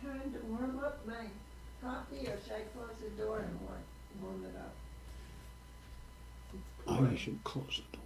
time to warm up my coffee, or should I close the door and warm it up? I should close the door.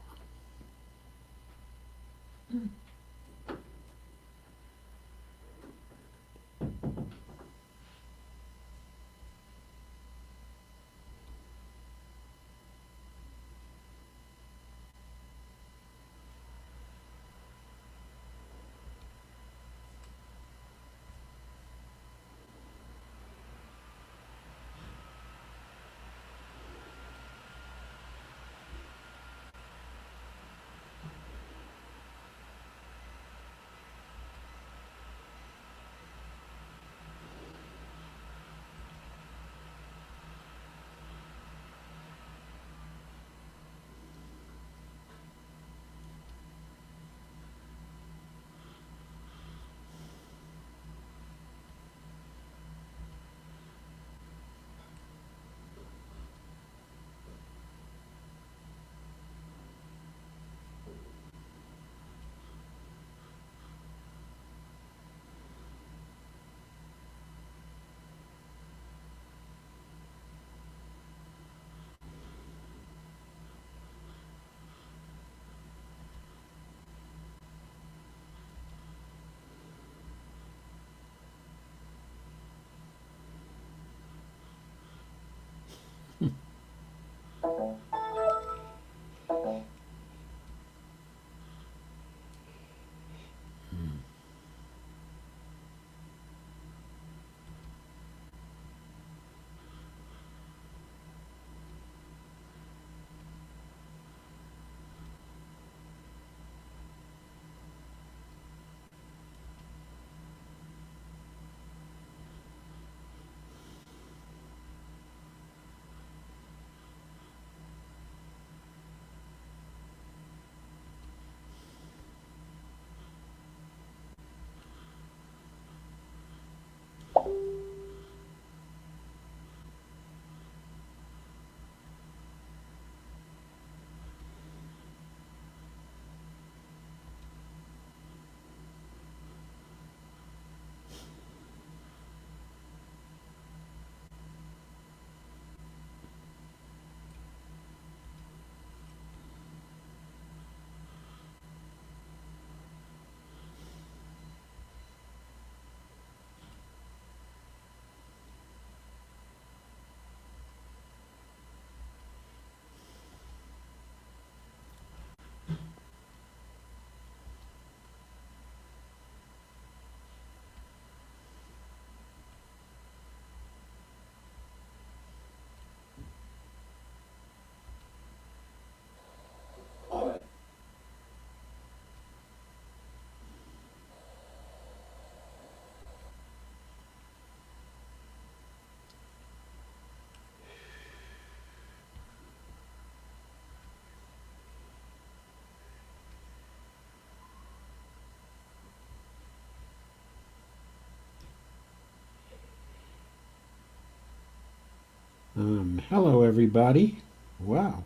Hello, everybody. Wow.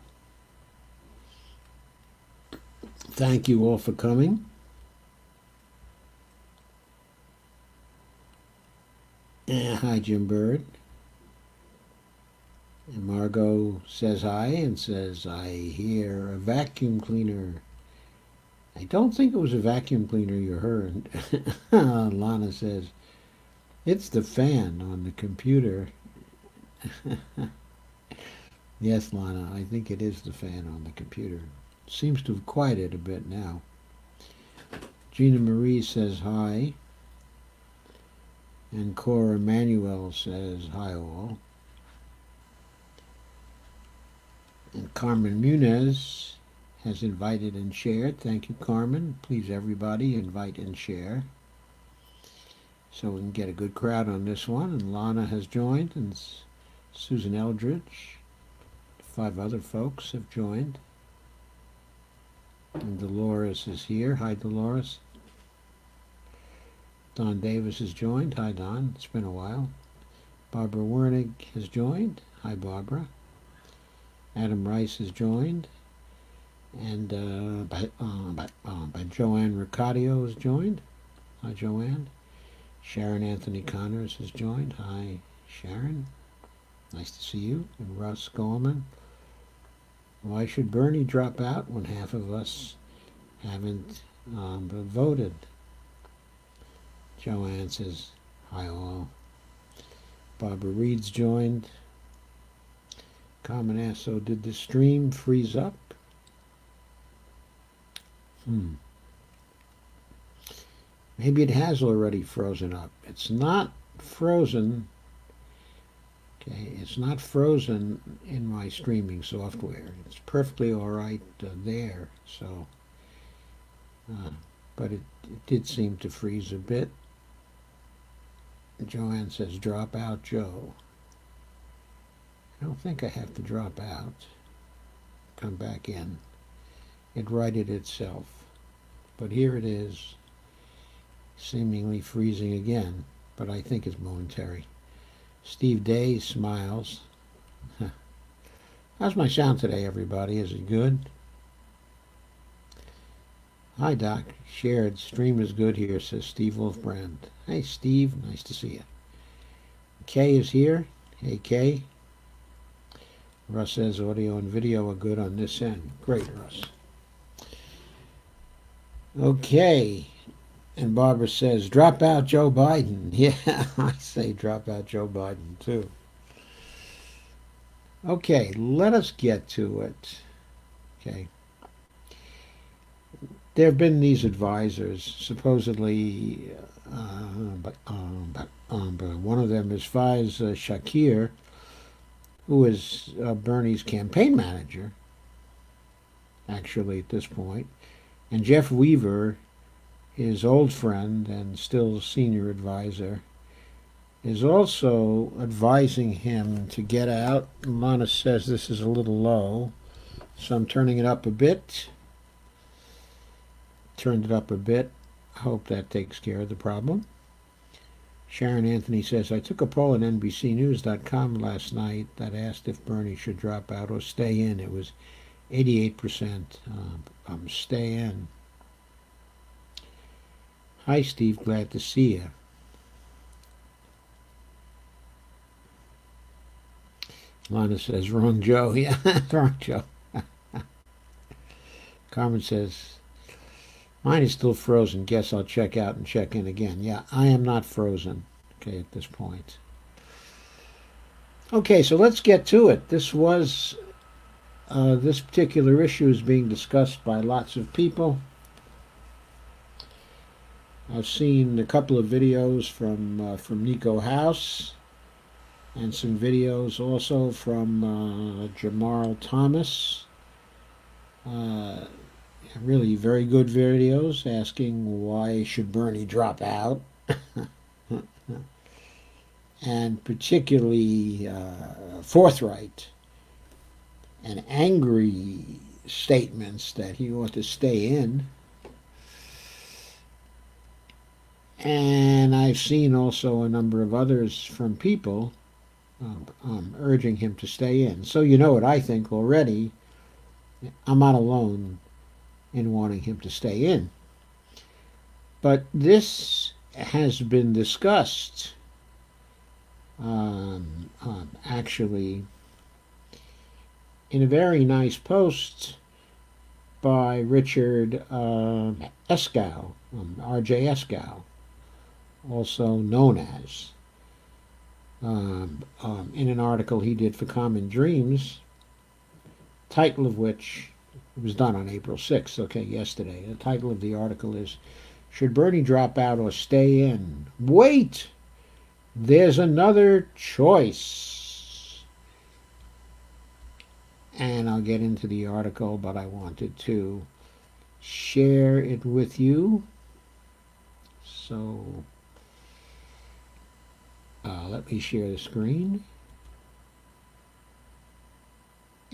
Thank you all for coming. Hi, Jim Bird. And Margot says hi and says, I hear a vacuum cleaner. I don't think it was a vacuum cleaner you heard. Lana says, it's the fan on the computer. Yes, Lana, I think it is the fan on the computer. Seems to have quieted a bit now. Gina Marie says hi. And Cora Manuel says hi all. And Carmen Munez has invited and shared. Thank you, Carmen. Please, everybody, invite and share so we can get a good crowd on this one. And Lana has joined, and Susan Eldridge. 5 other folks have joined. And Dolores is here. Hi, Dolores. Don Davis has joined. Hi, Don. It's been a while. Barbara Wernig has joined. Hi, Barbara. Adam Rice has joined. And by Joanne Ricardio has joined. Hi, Joanne. Sharon Anthony Connors has joined. Hi, Sharon. Nice to see you. And Russ Gorman. Why should Bernie drop out when half of us haven't voted? Joanne says, hi all. Barbara Reed's joined. Carmen asks, so did the stream freeze up? Maybe it has already frozen up. It's not frozen. Okay, it's not frozen in my streaming software. It's perfectly all right there. So, but it did seem to freeze a bit. Joanne says, drop out, Joe. I don't think I have to drop out. Come back in. It righted itself. But here it is, seemingly freezing again, but I think it's momentary. Steve Day smiles. How's my sound today, everybody? Is it good? Hi, Doc. Shared. Stream is good here, says Steve Wolfbrand. Hey, Steve. Nice to see you. Kay is here. Hey, Kay. Russ says audio and video are good on this end. Great, Russ. Okay. And Barbara says, drop out Joe Biden. Yeah, I say drop out Joe Biden, too. Okay, let us get to it. Okay. There have been these advisors, supposedly, but one of them is Faiz Shakir, who is Bernie's campaign manager, actually, at this point, and Jeff Weaver, his old friend and still senior advisor, is also advising him to get out. Lana says this is a little low, so I'm turning it up a bit. Turned it up a bit. I hope that takes care of the problem. Sharon Anthony says, I took a poll at NBCnews.com last night that asked if Bernie should drop out or stay in. It was 88% stay in. Hi, Steve. Glad to see you. Lana says, wrong Joe. Yeah, wrong Joe. Carmen says, mine is still frozen. Guess I'll check out and check in again. Yeah, I am not frozen, okay, at this point. Okay, so let's get to it. This particular issue is being discussed by lots of people. I've seen a couple of videos from Nico House and some videos also from Jamarl Thomas. Really very good videos asking why should Bernie drop out. And particularly forthright and angry statements that he ought to stay in. And I've seen also a number of others from people urging him to stay in. So you know what I think already. I'm not alone in wanting him to stay in. But this has been discussed actually in a very nice post by Richard Eskow, R.J. Eskow, also known as, in an article he did for Common Dreams, title of which was done on April 6th, okay, yesterday. The title of the article is, Should Bernie Drop Out or Stay In? Wait! There's another choice. And I'll get into the article, but I wanted to share it with you. So let me share the screen.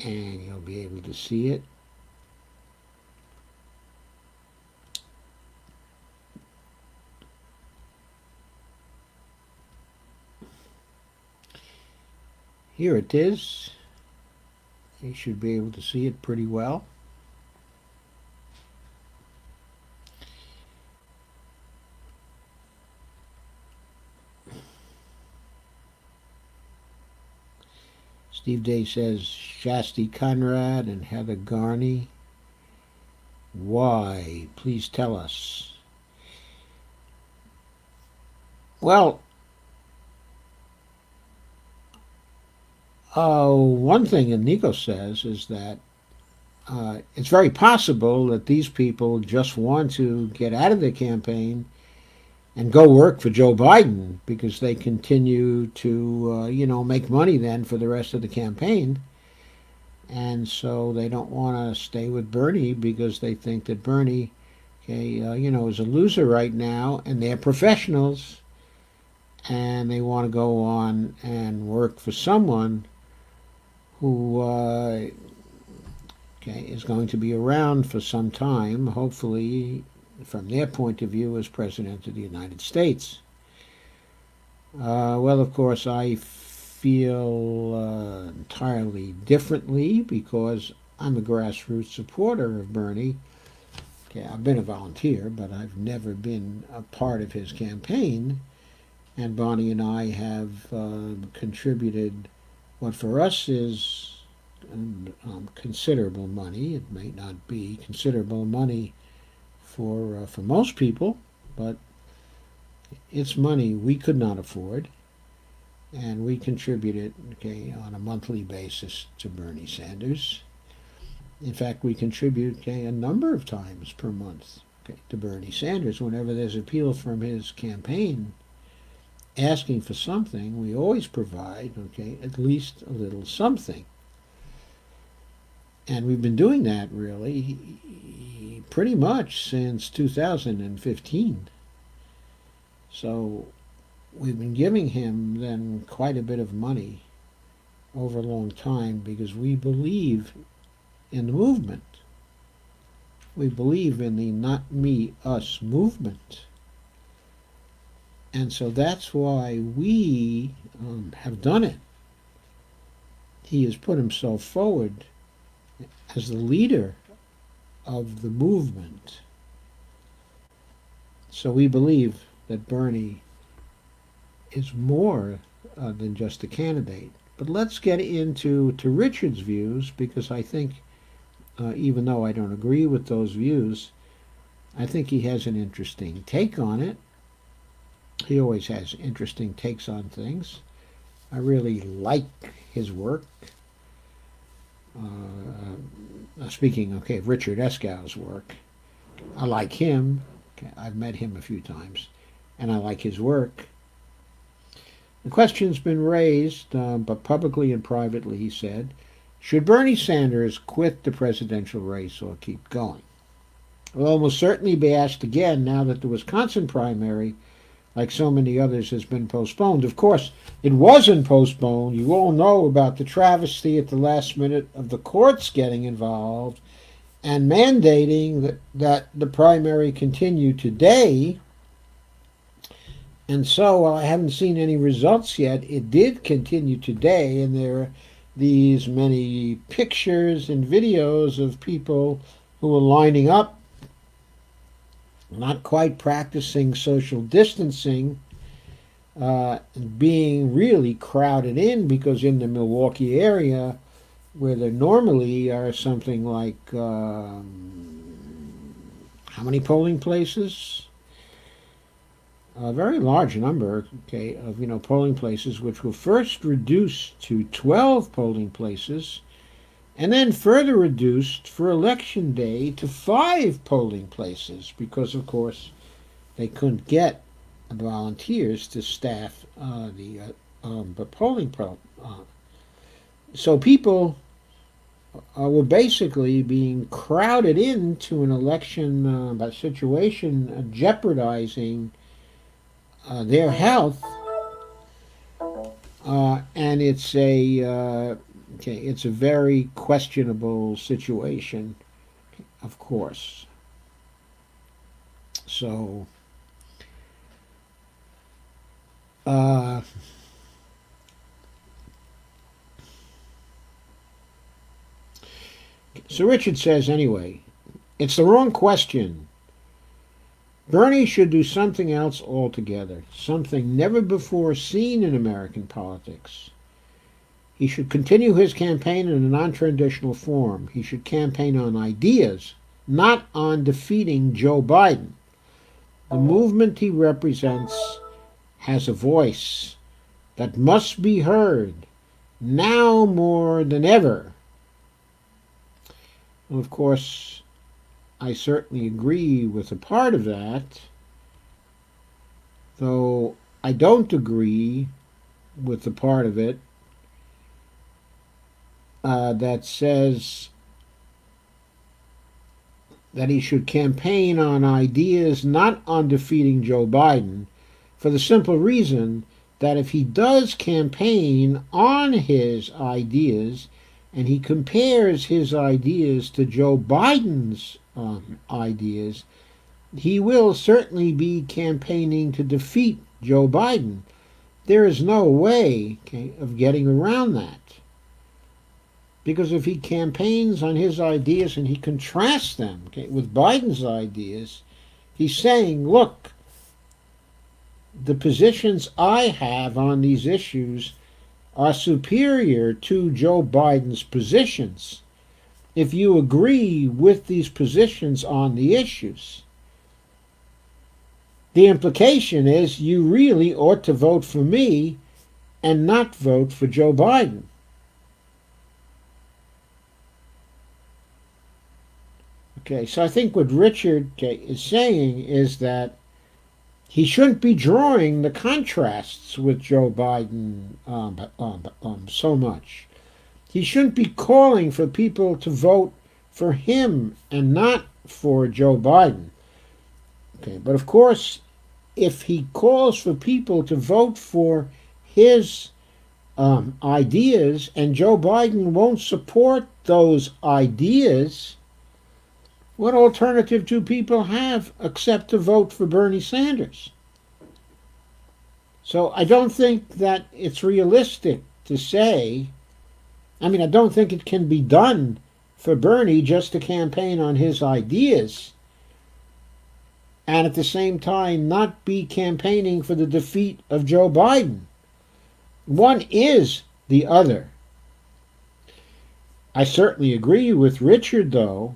And you'll be able to see it. Here it is. You should be able to see it pretty well. Steve Day says Shasti Conrad and Heather Garney. Why? Please tell us. Well, one thing that Nico says is that it's very possible that these people just want to get out of the campaign and go work for Joe Biden because they continue to, make money then for the rest of the campaign. And so they don't want to stay with Bernie because they think that Bernie, is a loser right now, and they're professionals, and they want to go on and work for someone who is going to be around for some time, hopefully, from their point of view, as President of the United States. Well, of course, I feel entirely differently because I'm a grassroots supporter of Bernie. I've been a volunteer, but I've never been a part of his campaign. And Bonnie and I have contributed what for us is considerable money. It may not be considerable money for most people, but it's money we could not afford, and we contribute it on a monthly basis to Bernie Sanders. In fact, we contribute a number of times per month to Bernie Sanders. Whenever there's appeal from his campaign asking for something, we always provide at least a little something. And we've been doing that really pretty much since 2015. So we've been giving him then quite a bit of money over a long time because we believe in the movement. We believe in the not me, us movement. And so that's why we have done it. He has put himself forward as the leader of the movement. So we believe that Bernie is more than just a candidate. But let's get into Richard's views, because I think, even though I don't agree with those views, I think he has an interesting take on it. He always has interesting takes on things. I really like his work. Speaking of Richard Eskow's work, I like him. I've met him a few times, and I like his work. The question's been raised, but publicly and privately, he said, should Bernie Sanders quit the presidential race or keep going? Will almost certainly be asked again now that the Wisconsin primary, like so many others, has been postponed. Of course, it wasn't postponed. You all know about the travesty at the last minute of the courts getting involved and mandating that the primary continue today. And so, while I haven't seen any results yet, it did continue today, and there are these many pictures and videos of people who are lining up, not quite practicing social distancing, being really crowded in, because in the Milwaukee area, where there normally are something like, how many polling places? A very large number, of polling places, which were first reduced to 12 polling places, and then further reduced for Election Day to 5 polling places, because, of course, they couldn't get volunteers to staff the polling. So people were basically being crowded into an election situation, jeopardizing their health, and it's a very questionable situation, of course. So, so Richard says, anyway, it's the wrong question. Bernie should do something else altogether, something never before seen in American politics. He should continue his campaign in a non-traditional form. He should campaign on ideas, not on defeating Joe Biden. The movement he represents has a voice that must be heard now more than ever. Well, of course, I certainly agree with a part of that, though I don't agree with the part of it that says that he should campaign on ideas, not on defeating Joe Biden, for the simple reason that if he does campaign on his ideas and he compares his ideas to Joe Biden's ideas, he will certainly be campaigning to defeat Joe Biden. There is no way, okay, of getting around that. Because if he campaigns on his ideas and he contrasts them, okay, with Biden's ideas, he's saying, look, the positions I have on these issues are superior to Joe Biden's positions. If you agree with these positions on the issues, the implication is you really ought to vote for me and not vote for Joe Biden. Okay, so I think what Richard is saying is that he shouldn't be drawing the contrasts with Joe Biden so much. He shouldn't be calling for people to vote for him and not for Joe Biden. Okay, but of course, if he calls for people to vote for his ideas and Joe Biden won't support those ideas, what alternative do people have except to vote for Bernie Sanders? So I don't think that it's realistic to say, I don't think it can be done for Bernie just to campaign on his ideas and at the same time not be campaigning for the defeat of Joe Biden. One is the other. I certainly agree with Richard, though,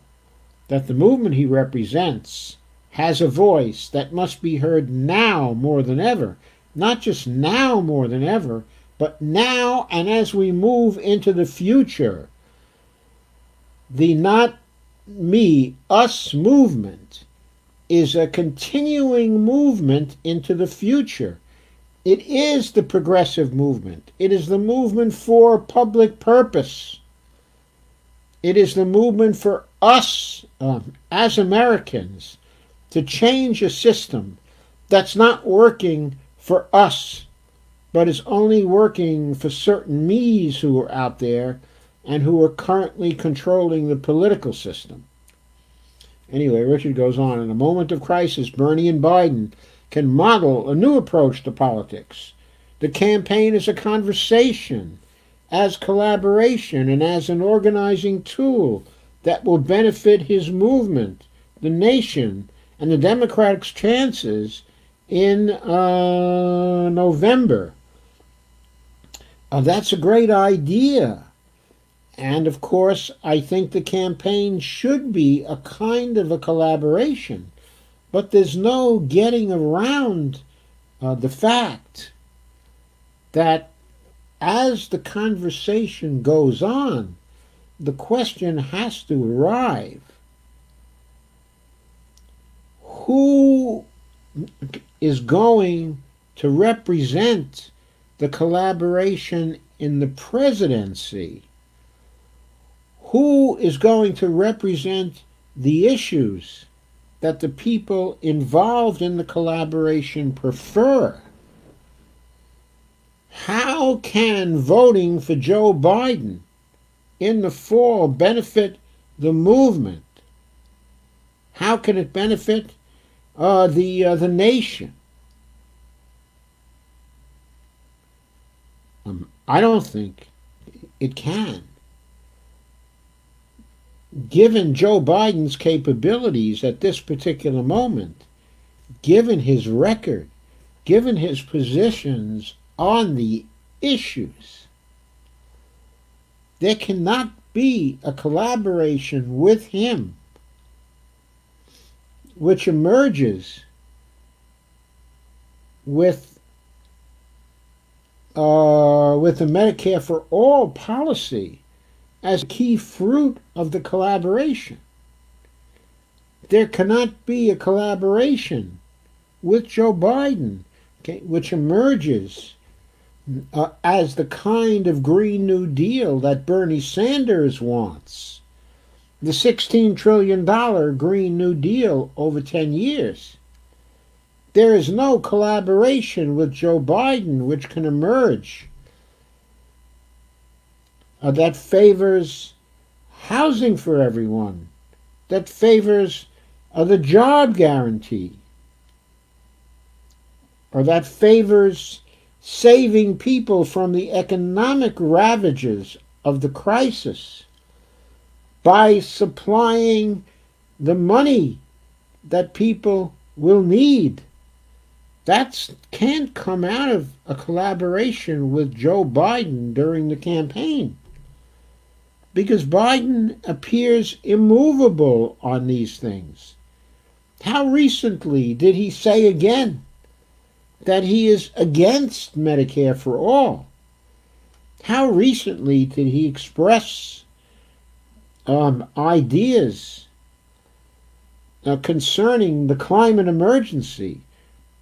that the movement he represents has a voice that must be heard now more than ever. Not just now more than ever, but now and as we move into the future. The not me, us movement is a continuing movement into the future. It is the progressive movement. It is the movement for public purpose. It is the movement for us as Americans to change a system that's not working for us, but is only working for certain me's who are out there and who are currently controlling the political system. Anyway, Richard goes on, in a moment of crisis, Bernie and Biden can model a new approach to politics. The campaign is a conversation, as collaboration, and as an organizing tool that will benefit his movement, the nation, and the Democrats' chances in November. That's a great idea. And of course, I think the campaign should be a kind of a collaboration. But there's no getting around the fact that as the conversation goes on, the question has to arrive: who is going to represent the collaboration in the presidency? Who is going to represent the issues that the people involved in the collaboration prefer? How can voting for Joe Biden in the fall benefit the movement? How can it benefit the nation? I don't think it can. Given Joe Biden's capabilities at this particular moment, given his record, given his positions on the issues, There cannot be a collaboration with him which emerges with the Medicare for All policy as a key fruit of the collaboration. There cannot be a collaboration with Joe Biden, okay, which emerges as the kind of Green New Deal that Bernie Sanders wants. The $16 trillion Green New Deal over 10 years. There is no collaboration with Joe Biden which can emerge that favors housing for everyone, that favors the job guarantee, or that favors saving people from the economic ravages of the crisis by supplying the money that people will need. That can't come out of a collaboration with Joe Biden during the campaign, because Biden appears immovable on these things. How recently did he say again that he is against Medicare for All? How recently did he express ideas concerning the climate emergency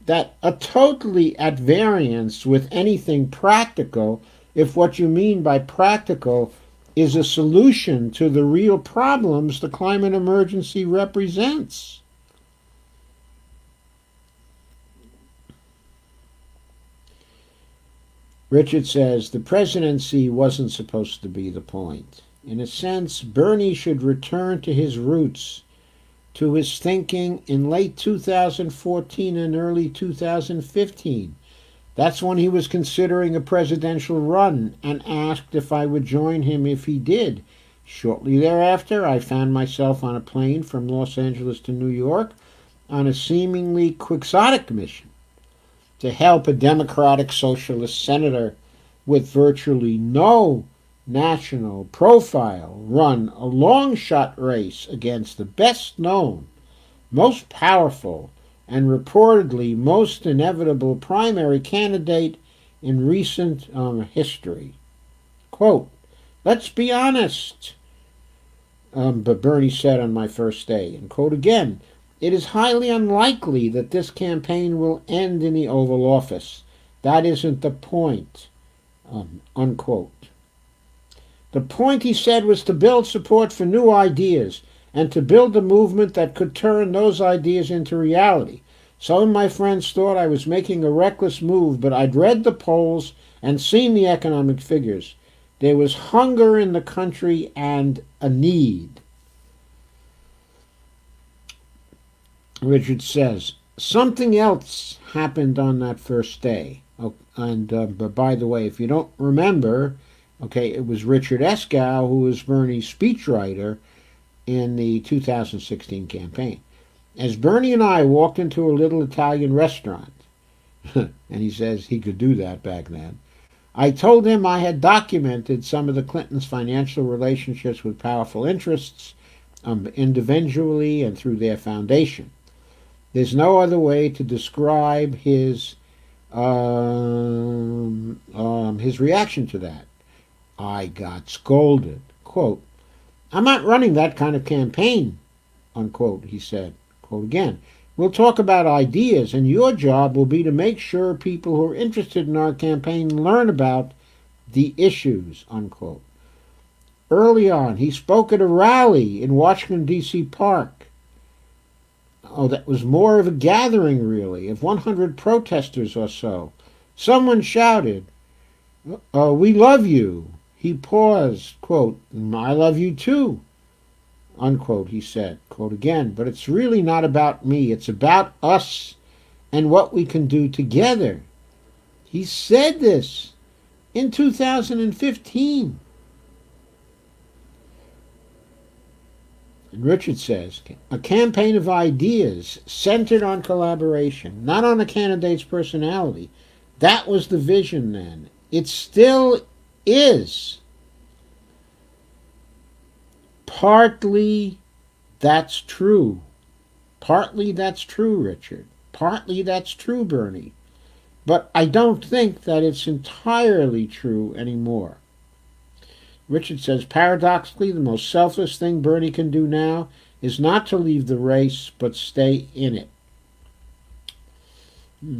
that are totally at variance with anything practical, if what you mean by practical is a solution to the real problems the climate emergency represents? Richard says, the presidency wasn't supposed to be the point. In a sense, Bernie should return to his roots, to his thinking in late 2014 and early 2015. That's when he was considering a presidential run and asked if I would join him if he did. Shortly thereafter, I found myself on a plane from Los Angeles to New York on a seemingly quixotic mission to help a Democratic Socialist senator with virtually no national profile run a long-shot race against the best-known, most powerful, and reportedly most inevitable primary candidate in recent history. Quote, let's be honest, but Bernie said on my first day, and quote again, it is highly unlikely that this campaign will end in the Oval Office. That isn't the point, unquote. The point, he said, was to build support for new ideas and to build a movement that could turn those ideas into reality. Some of my friends thought I was making a reckless move, but I'd read the polls and seen the economic figures. There was hunger in the country and a need. Richard says, something else happened on that first day. Oh, and but by the way, if you don't remember, okay, it was Richard Eskow who was Bernie's speechwriter in the 2016 campaign. As Bernie and I walked into a little Italian restaurant, and he says he could do that back then, I told him I had documented some of the Clintons' financial relationships with powerful interests, individually and through their foundation. There's no other way to describe his reaction to that. I got scolded. Quote, I'm not running that kind of campaign, unquote, he said. Quote again, we'll talk about ideas, and your job will be to make sure people who are interested in our campaign learn about the issues, unquote. Early on, he spoke at a rally in Washington, D.C. Park. Oh, that was more of a gathering, really, of 100 protesters or so. Someone shouted, we love you. He paused, quote, I love you too, unquote, he said, quote again, but it's really not about me. It's about us and what we can do together. He said this in 2015. And Richard says, a campaign of ideas centered on collaboration, not on a candidate's personality. That was the vision then. It still is. Partly that's true. Partly that's true, Richard. Partly that's true, Bernie. But I don't think that it's entirely true anymore. Richard says, paradoxically, the most selfless thing Bernie can do now is not to leave the race, but stay in it.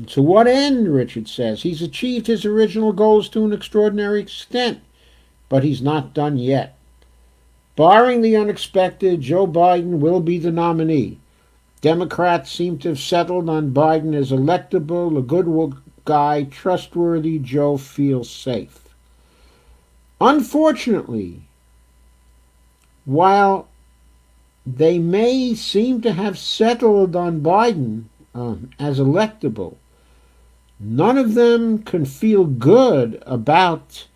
To what end, Richard says? He's achieved his original goals to an extraordinary extent, but he's not done yet. Barring the unexpected, Joe Biden will be the nominee. Democrats seem to have settled on Biden as electable, a good guy, trustworthy. Joe feels safe. Unfortunately, while they may seem to have settled on Biden as electable, none of them can feel good about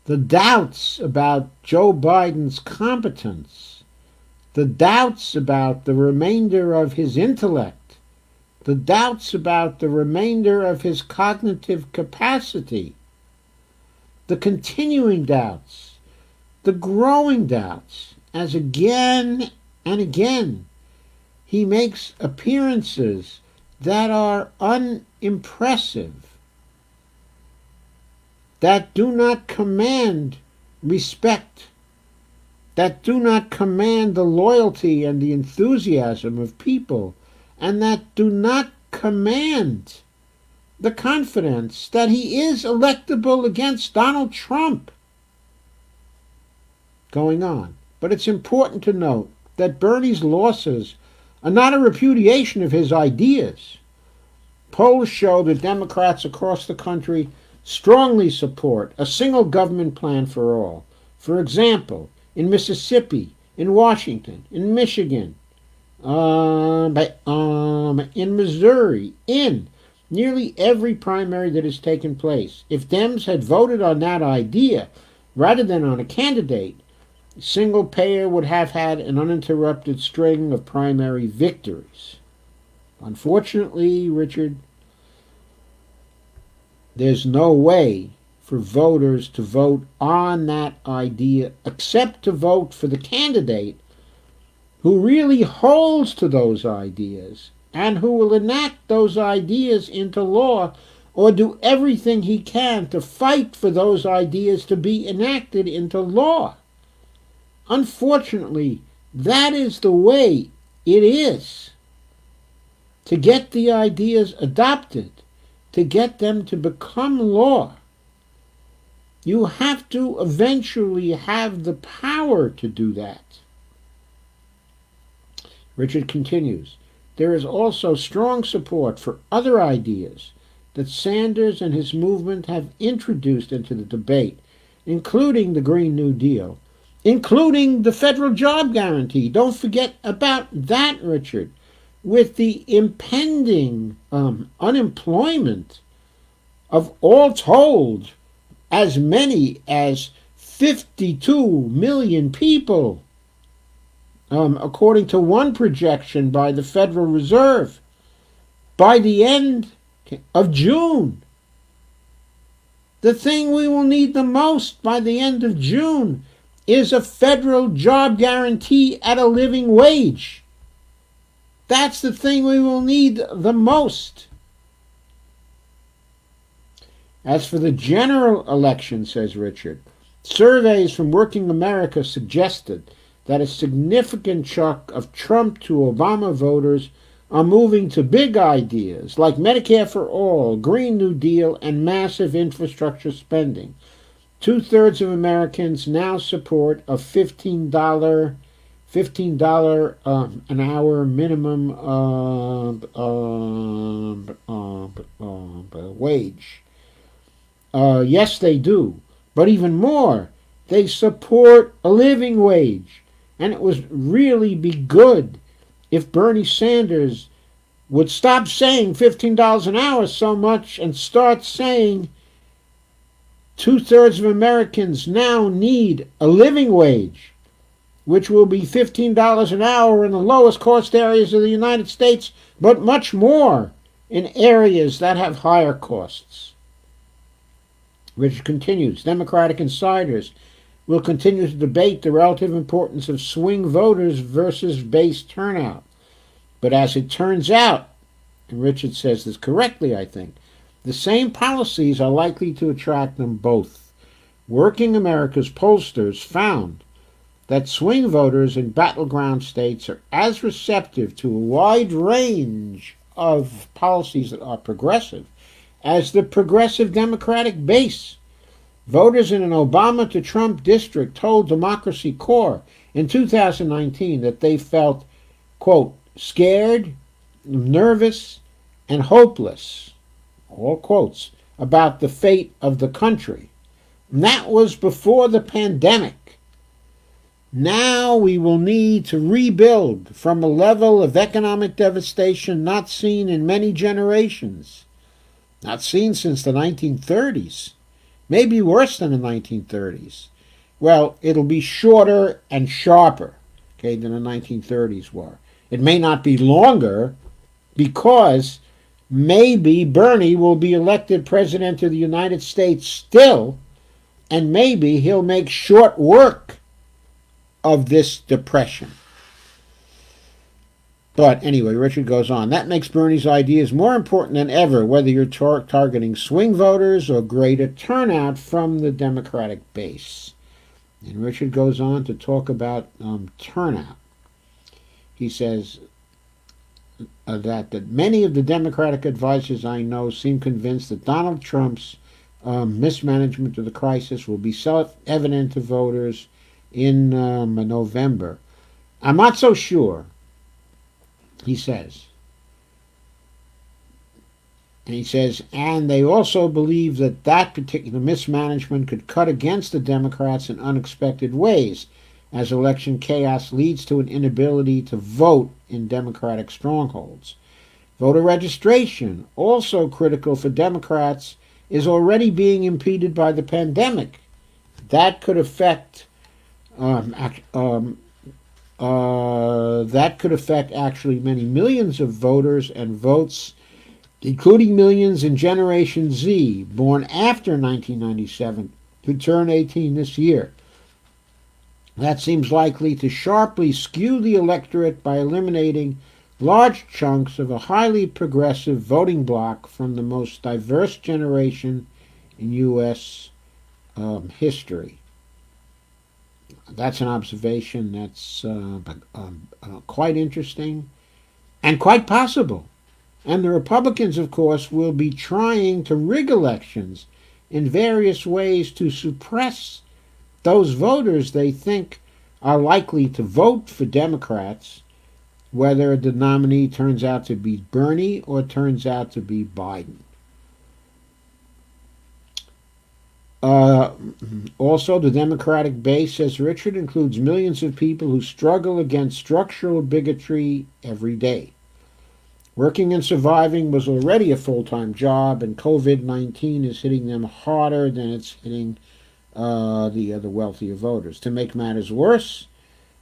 the doubts about Joe Biden's competence, the doubts about the remainder of his intellect, the doubts about the remainder of his cognitive capacity, the continuing doubts, the growing doubts, as again and again he makes appearances that are unimpressive, that do not command respect, that do not command the loyalty and the enthusiasm of people, and that do not command the confidence that he is electable against Donald Trump. Going on. But it's important to note that Bernie's losses are not a repudiation of his ideas. Polls show that Democrats across the country strongly support a single government plan for all. For example, in Mississippi, in Washington, in Michigan, in Missouri, in nearly every primary that has taken place. If Dems had voted on that idea rather than on a candidate, single payer would have had an uninterrupted string of primary victories. Unfortunately, Richard, there's no way for voters to vote on that idea except to vote for the candidate who really holds to those ideas and who will enact those ideas into law or do everything he can to fight for those ideas to be enacted into law. Unfortunately, that is the way it is. To get the ideas adopted, to get them to become law, you have to eventually have the power to do that. Richard continues, there is also strong support for other ideas that Sanders and his movement have introduced into the debate, including the Green New Deal, including the federal job guarantee. Don't forget about that, Richard. With the impending unemployment of all told as many as 52 million people, according to one projection by the Federal Reserve, by the end of June. The thing we will need the most by the end of June is a federal job guarantee at a living wage. That's the thing we will need the most. As for the general election, says Richard, surveys from Working America suggested that a significant chunk of Trump to Obama voters are moving to big ideas like Medicare for all, Green New Deal, and massive infrastructure spending. 2/3 of Americans now support a $15 an hour minimum wage. Yes, they do. But even more, they support a living wage. And it would really be good if Bernie Sanders would stop saying $15 an hour so much and start saying 2/3 of Americans now need a living wage, which will be $15 an hour in the lowest cost areas of the United States, but much more in areas that have higher costs. Richard continues, Democratic insiders will continue to debate the relative importance of swing voters versus base turnout. But as it turns out, and Richard says this correctly, I think, the same policies are likely to attract them both. Working America's pollsters found that swing voters in battleground states are as receptive to a wide range of policies that are progressive as the progressive Democratic base. Voters in an Obama to Trump district told Democracy Corps in 2019 that they felt, quote, scared, nervous, and hopeless, all quotes, about the fate of the country. And that was before the pandemic. Now we will need to rebuild from a level of economic devastation not seen in many generations, not seen since the 1930s, maybe worse than the 1930s. Well, it'll be shorter and sharper, okay, than the 1930s were. It may not be longer because maybe Bernie will be elected president of the United States still, and maybe he'll make short work of this depression. But anyway, Richard goes on. That makes Bernie's ideas more important than ever, whether you're targeting swing voters or greater turnout from the Democratic base. And Richard goes on to talk about turnout. He says that many of the Democratic advisors I know seem convinced that Donald Trump's mismanagement of the crisis will be self-evident to voters in November. I'm not so sure, he says. And he says, and they also believe that that particular mismanagement could cut against the Democrats in unexpected ways, as election chaos leads to an inability to vote in Democratic strongholds. Voter registration, also critical for Democrats, is already being impeded by the pandemic. That could affect actually many millions of voters and votes, including millions in Generation Z, born after 1997, who turn 18 this year. That seems likely to sharply skew the electorate by eliminating large chunks of a highly progressive voting bloc from the most diverse generation in U.S. history. That's an observation that's quite interesting and quite possible. And the Republicans, of course, will be trying to rig elections in various ways to suppress those voters they think are likely to vote for Democrats, whether the nominee turns out to be Bernie or turns out to be Biden. Also, the Democratic base, says Richard, includes millions of people who struggle against structural bigotry every day. Working and surviving was already a full-time job, and COVID-19 is hitting them harder than it's hitting the other wealthier voters. To make matters worse,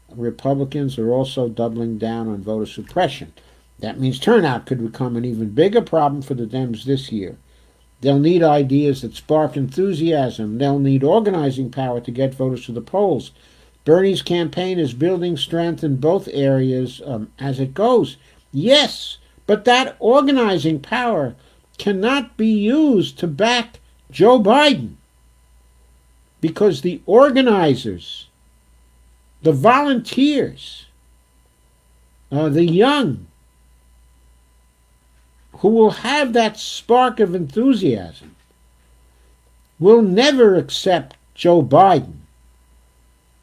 Republicans are also doubling down on voter suppression. That means turnout could become an even bigger problem for the Dems this year. They'll need ideas that spark enthusiasm. They'll need organizing power to get voters to the polls. Bernie's campaign is building strength in both areas as it goes. Yes, but that organizing power cannot be used to back Joe Biden, because the organizers, the volunteers, the young, who will have that spark of enthusiasm, will never accept Joe Biden,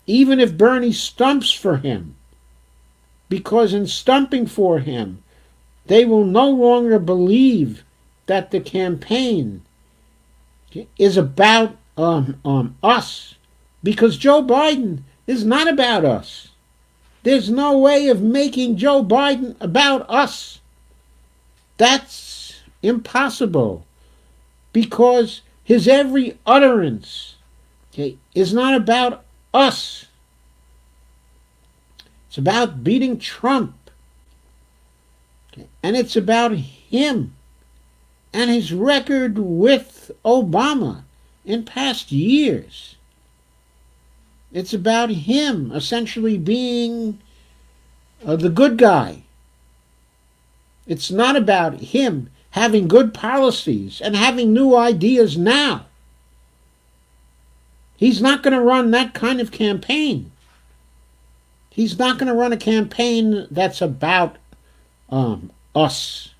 even if Bernie stumps for him, because in stumping for him, they will no longer believe that the campaign is about us, because Joe Biden is not about us. There's no way of making Joe Biden about us. That's impossible, because his every utterance is not about us. It's about beating Trump. And it's about him and his record with Obama in past years. It's about him essentially being the good guy. It's not about him having good policies and having new ideas now. He's not going to run that kind of campaign. He's not going to run a campaign that's about us.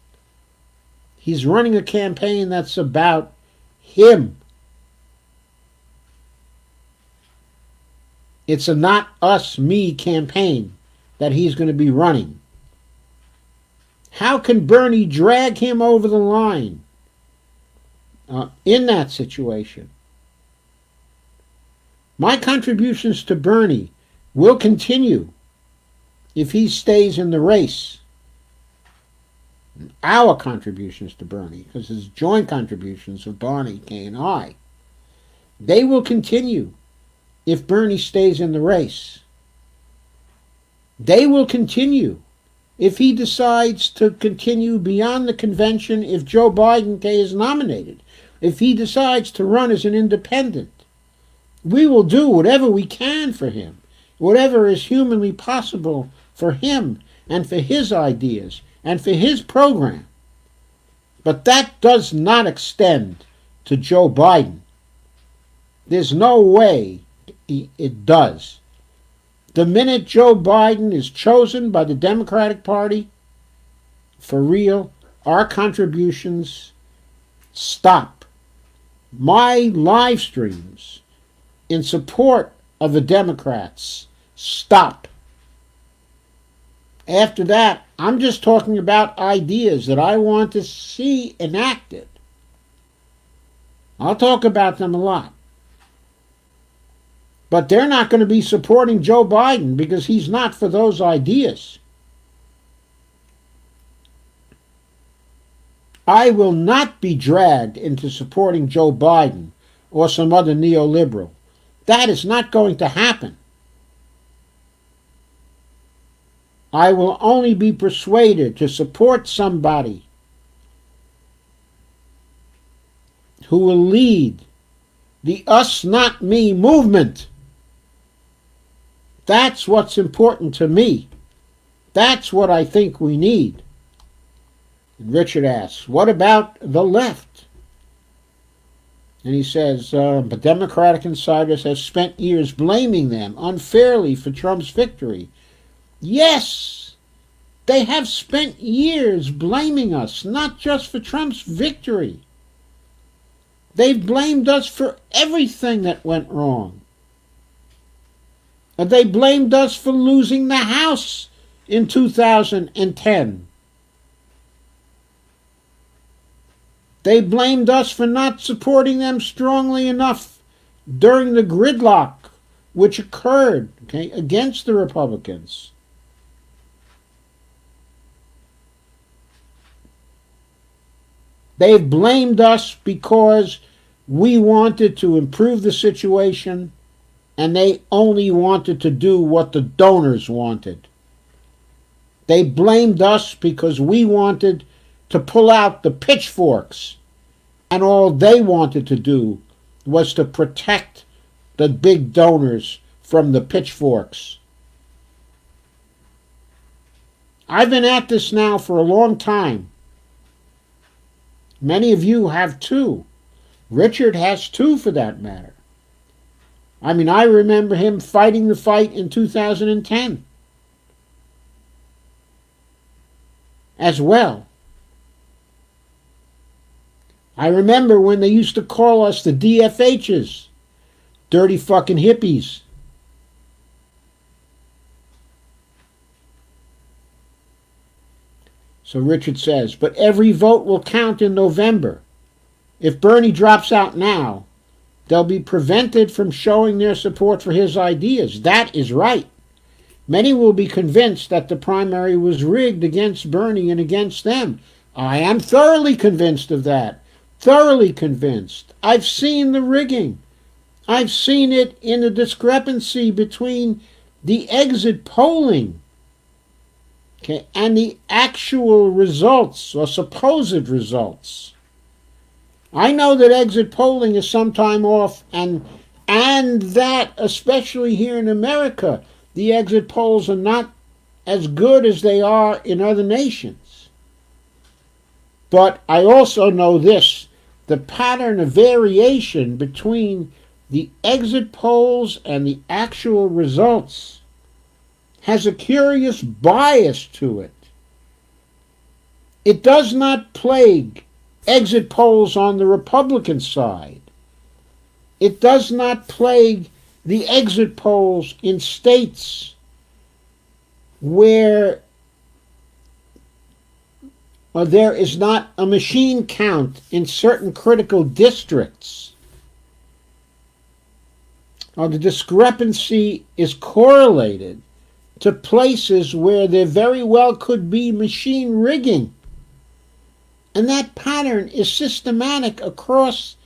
He's running a campaign that's about him. It's a not us, me campaign that he's going to be running. How can Bernie drag him over the line in that situation? My contributions to Bernie will continue if he stays in the race. Our contributions to Bernie, because his joint contributions of Barney, Kay, and I, they will continue if Bernie stays in the race. They will continue if he decides to continue beyond the convention, if Joe Biden, Kay, is nominated, if he decides to run as an independent. We will do whatever we can for him, whatever is humanly possible for him and for his ideas and for his program. But that does not extend to Joe Biden. There's no way it does. The minute Joe Biden is chosen by the Democratic Party, for real, our contributions stop. My live streams in support of the Democrats stop. After that, I'm just talking about ideas that I want to see enacted. I'll talk about them a lot. But they're not going to be supporting Joe Biden because he's not for those ideas. I will not be dragged into supporting Joe Biden or some other neoliberal. That is not going to happen. I will only be persuaded to support somebody who will lead the us not me movement. That's what's important to me. That's what I think we need. And Richard asks, what about the left? And he says, but Democratic insiders have spent years blaming them unfairly for Trump's victory. Yes, they have spent years blaming us, not just for Trump's victory. They've blamed us for everything that went wrong. They blamed us for losing the House in 2010. They blamed us for not supporting them strongly enough during the gridlock which occurred, against the Republicans. They've blamed us because we wanted to improve the situation and they only wanted to do what the donors wanted. They blamed us because we wanted to pull out the pitchforks and all they wanted to do was to protect the big donors from the pitchforks. I've been at this now for a long time. Many of you have too. Richard has too, for that matter. I mean, I remember him fighting the fight in 2010 as well. I remember when they used to call us the DFHs, dirty fucking hippies. So Richard says, but every vote will count in November. If Bernie drops out now, they'll be prevented from showing their support for his ideas. That is right. Many will be convinced that the primary was rigged against Bernie and against them. I am thoroughly convinced of that. Thoroughly convinced. I've seen the rigging. I've seen it in the discrepancy between the exit polling, and the actual results or supposed results. I know that exit polling is sometime off and and that, especially here in America, the exit polls are not as good as they are in other nations. But I also know this, the pattern of variation between the exit polls and the actual results has a curious bias to it. It does not plague exit polls on the Republican side. It does not plague the exit polls in states where there is not a machine count in certain critical districts. The discrepancy is correlated to places where there very well could be machine rigging. And that pattern is systematic across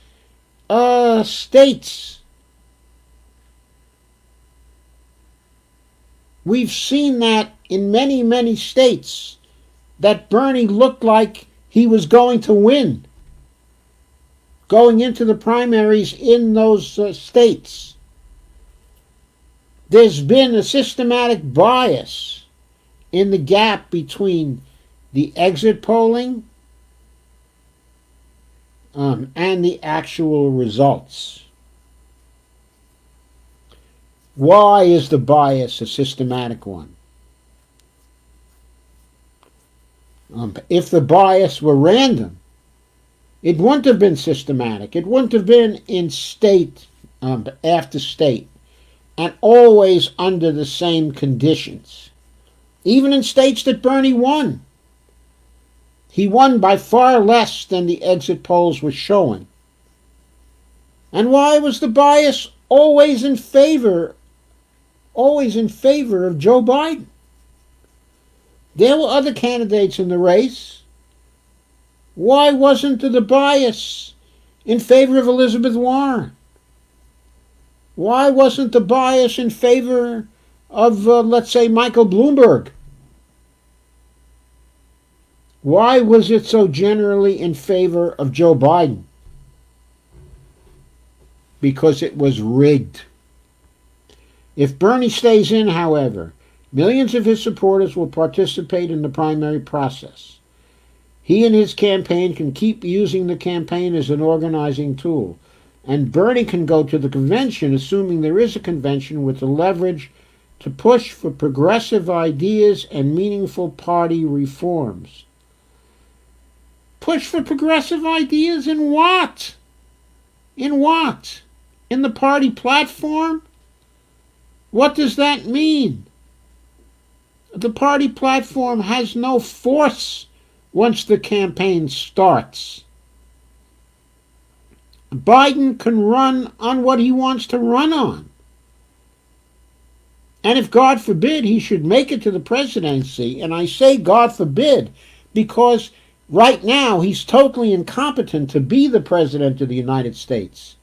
states. We've seen that in many, many states, that Bernie looked like he was going to win going into the primaries in those states. There's been a systematic bias in the gap between the exit polling and the actual results. Why is the bias a systematic one? If the bias were random, it wouldn't have been systematic. It wouldn't have been in state after state, and always under the same conditions. Even in states that Bernie won, he won by far less than the exit polls were showing. And why was the bias always in favor of Joe Biden? There were other candidates in the race. Why wasn't the bias in favor of Elizabeth Warren? Why wasn't the bias in favor of, let's say, Michael Bloomberg? Why was it so generally in favor of Joe Biden? Because it was rigged. If Bernie stays in, however, millions of his supporters will participate in the primary process. He and his campaign can keep using the campaign as an organizing tool, and Bernie can go to the convention, assuming there is a convention, with the leverage to push for progressive ideas and meaningful party reforms. Push for progressive ideas in what? In what? In the party platform? What does that mean? The party platform has no force once the campaign starts. Biden can run on what he wants to run on. And if, God forbid, he should make it to the presidency, and I say God forbid because right now he's totally incompetent to be the president of the United States.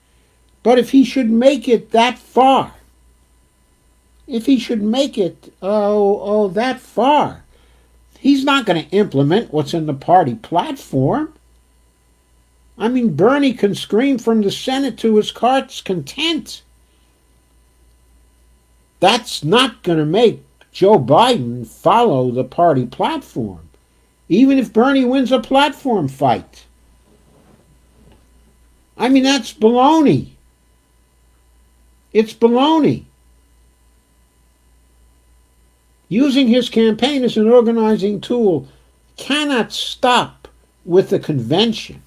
But if he should make it that far, that far, he's not going to implement what's in the party platform. I mean, Bernie can scream from the Senate to his heart's content. That's not going to make Joe Biden follow the party platform, even if Bernie wins a platform fight. I mean, that's baloney. It's baloney. Using his campaign as an organizing tool cannot stop with the convention.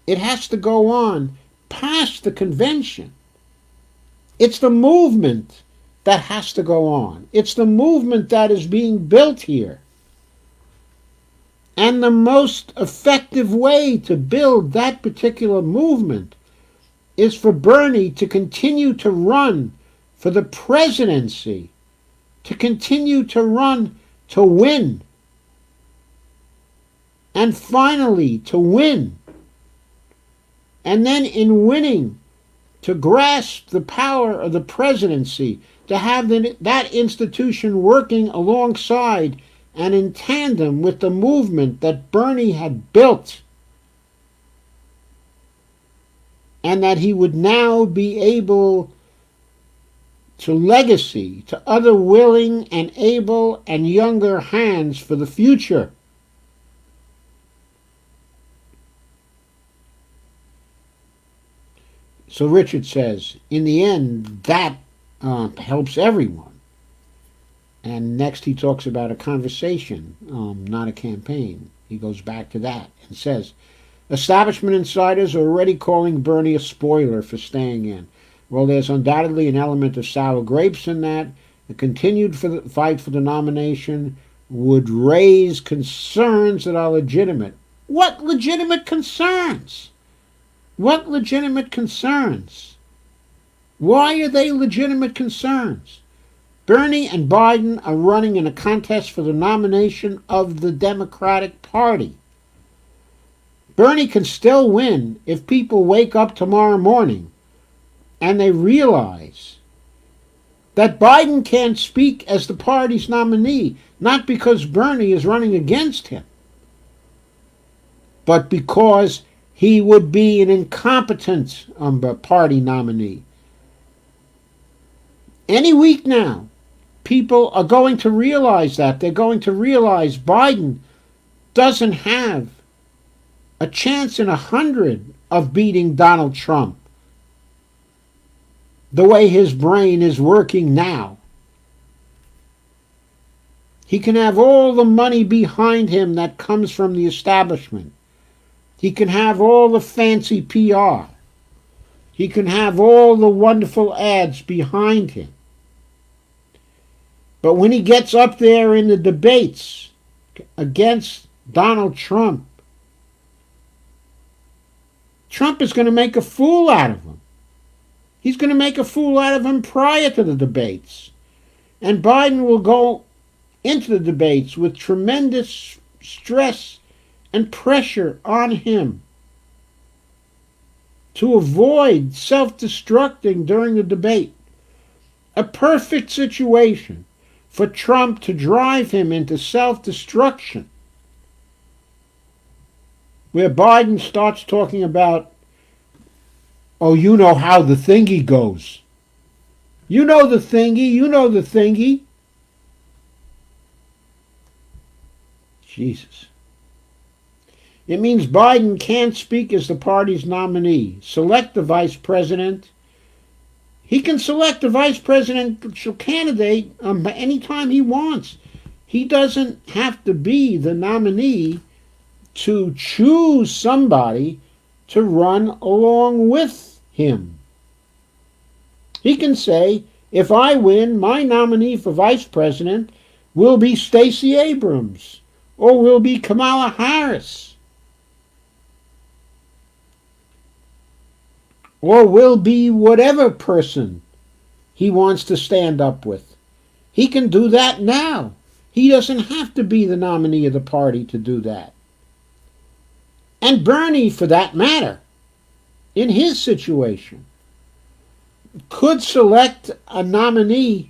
It has to go on past the convention. It's the movement that has to go on. It's the movement that is being built here. And the most effective way to build that particular movement is for Bernie to continue to run for the presidency, to continue to run to win, and finally to win. And then in winning, to grasp the power of the presidency, to have that institution working alongside and in tandem with the movement that Bernie had built. and that he would now be able to legacy to other willing and able and younger hands for the future. So Richard says, in the end, that helps everyone. And next he talks about a conversation, not a campaign. He goes back to that and says, establishment insiders are already calling Bernie a spoiler for staying in. Well, there's undoubtedly an element of sour grapes in that. The continued fight for the nomination would raise concerns that are legitimate. What legitimate concerns? What legitimate concerns? Why are they legitimate concerns? Bernie and Biden are running in a contest for the nomination of the Democratic Party. Bernie can still win if people wake up tomorrow morning and they realize that Biden can't speak as the party's nominee, not because Bernie is running against him, but because he would be an incompetent party nominee. Any week now, people are going to realize that. They're going to realize Biden doesn't have a chance in 100 of beating Donald Trump the way his brain is working now. He can have all the money behind him that comes from the establishment. He can have all the fancy PR. He can have all the wonderful ads behind him. But when he gets up there in the debates against Donald Trump, Trump is going to make a fool out of him. He's going to make a fool out of him prior to the debates. And Biden will go into the debates with tremendous stress and pressure on him to avoid self-destructing during the debate. A perfect situation for Trump to drive him into self-destruction, where Biden starts talking about, oh, you know how the thingy goes. You know the thingy, you know the thingy. Jesus. It means Biden can't speak as the party's nominee. Select the vice president. He can select a vice presidential candidate any time he wants. He doesn't have to be the nominee to choose somebody to run along with him. He can say, if I win, my nominee for vice president will be Stacey Abrams or will be Kamala Harris, or will be whatever person he wants to stand up with. He can do that now. He doesn't have to be the nominee of the party to do that. And Bernie, for that matter, in his situation, could select a nominee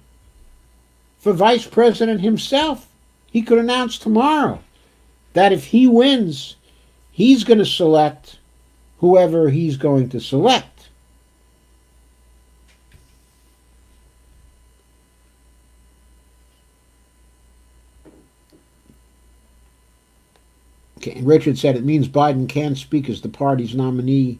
for vice president himself. He could announce tomorrow that if he wins, he's going to select whoever he's going to select. Okay, and Richard said it means Biden can speak as the party's nominee,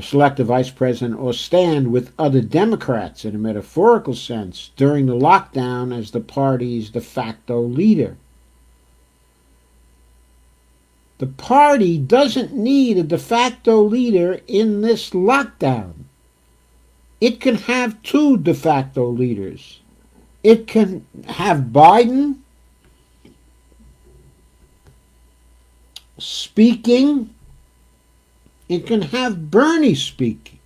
select a vice president, or stand with other Democrats in a metaphorical sense during the lockdown as the party's de facto leader. The party doesn't need a de facto leader in this lockdown. It can have two de facto leaders. It can have Biden speaking. It can have Bernie speak.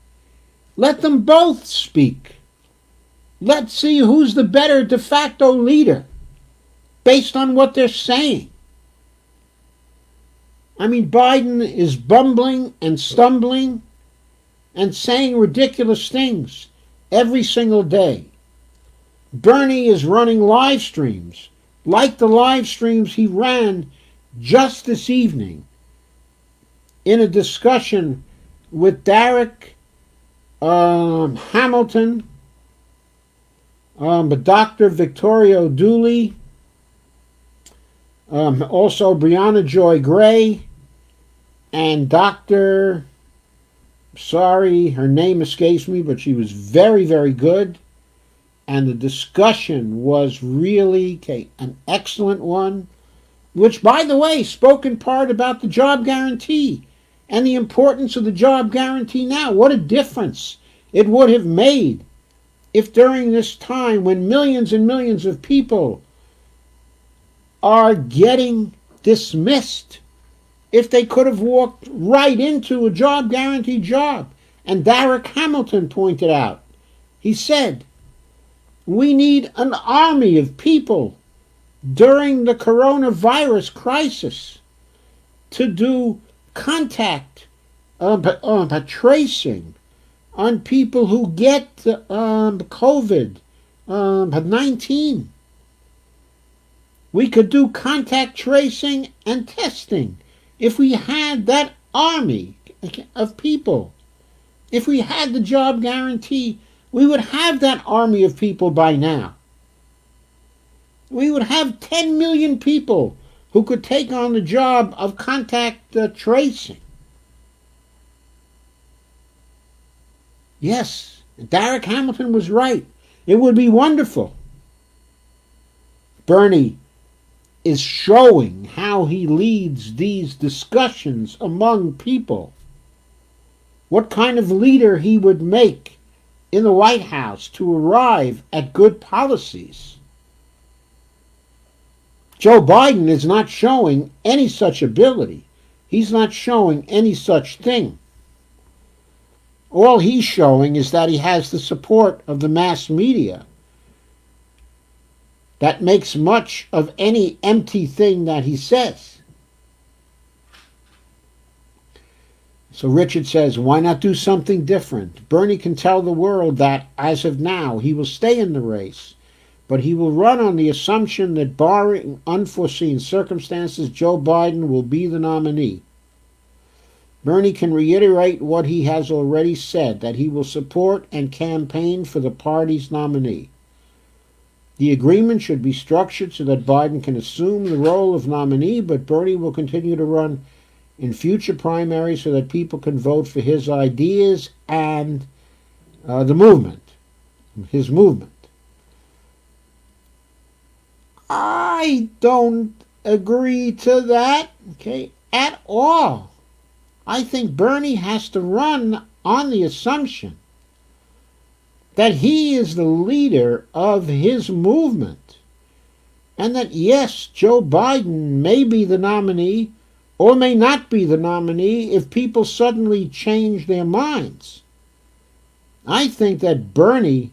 Let them both speak. Let's see who's the better de facto leader based on what they're saying. I mean, Biden is bumbling and stumbling and saying ridiculous things every single day. Bernie is running live streams like the live streams he ran just this evening in a discussion with Derek Hamilton, Dr. Victoria Dooley, also Brianna Joy Gray, and Dr. Sorry, her name escapes me, but she was very, very good. And the discussion was really an excellent one, which, by the way, spoke in part about the job guarantee and the importance of the job guarantee now. What a difference it would have made if during this time when millions and millions of people are getting dismissed, if they could have walked right into a job guarantee job. And Derek Hamilton pointed out, he said, we need an army of people during the coronavirus crisis to do contact tracing on people who get COVID-19. We could do contact tracing and testing if we had that army of people. If we had the job guarantee, we would have that army of people by now. We would have 10 million people who could take on the job of contact tracing. Yes, Derek Hamilton was right. It would be wonderful. Bernie is showing how he leads these discussions among people. What kind of leader he would make in the White House to arrive at good policies. Joe Biden is not showing any such ability. He's not showing any such thing. All he's showing is that he has the support of the mass media that makes much of any empty thing that he says. So Richard says, why not do something different? Bernie can tell the world that, as of now, he will stay in the race, but he will run on the assumption that, barring unforeseen circumstances, Joe Biden will be the nominee. Bernie can reiterate what he has already said, that he will support and campaign for the party's nominee. The agreement should be structured so that Biden can assume the role of nominee, but Bernie will continue to run in future primaries so that people can vote for his ideas and the movement, his movement. I don't agree to that, at all. I think Bernie has to run on the assumption that he is the leader of his movement, and that, yes, Joe Biden may be the nominee or may not be the nominee if people suddenly change their minds. I think that Bernie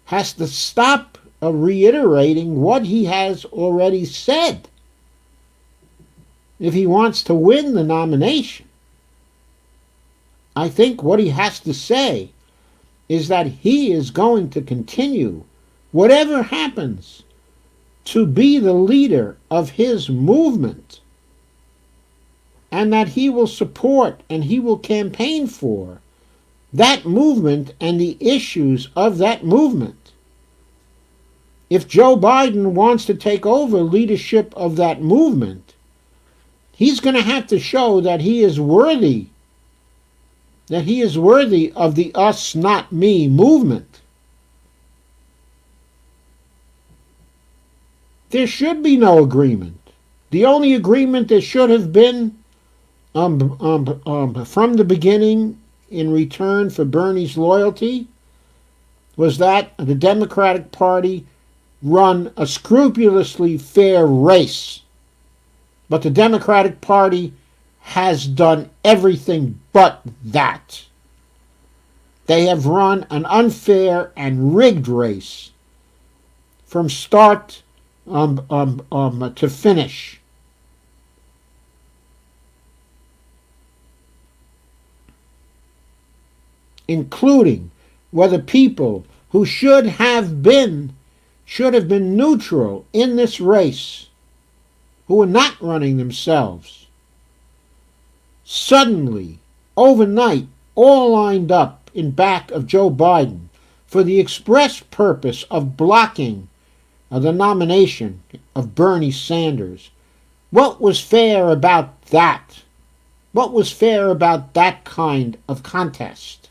has to stop reiterating what he has already said if he wants to win the nomination. I think what he has to say is that he is going to continue, whatever happens, to be the leader of his movement, and that he will support and he will campaign for that movement and the issues of that movement. If Joe Biden wants to take over leadership of that movement, he's going to have to show that he is worthy of the us, not me movement. There should be no agreement. The only agreement there should have been from the beginning in return for Bernie's loyalty was that the Democratic Party run a scrupulously fair race. But the Democratic Party has done everything but that. They have run an unfair and rigged race from start to finish. Including whether people who should have been neutral in this race, who are not running themselves, suddenly overnight, all lined up in back of Joe Biden for the express purpose of blocking the nomination of Bernie Sanders. What was fair about that? What was fair about that kind of contest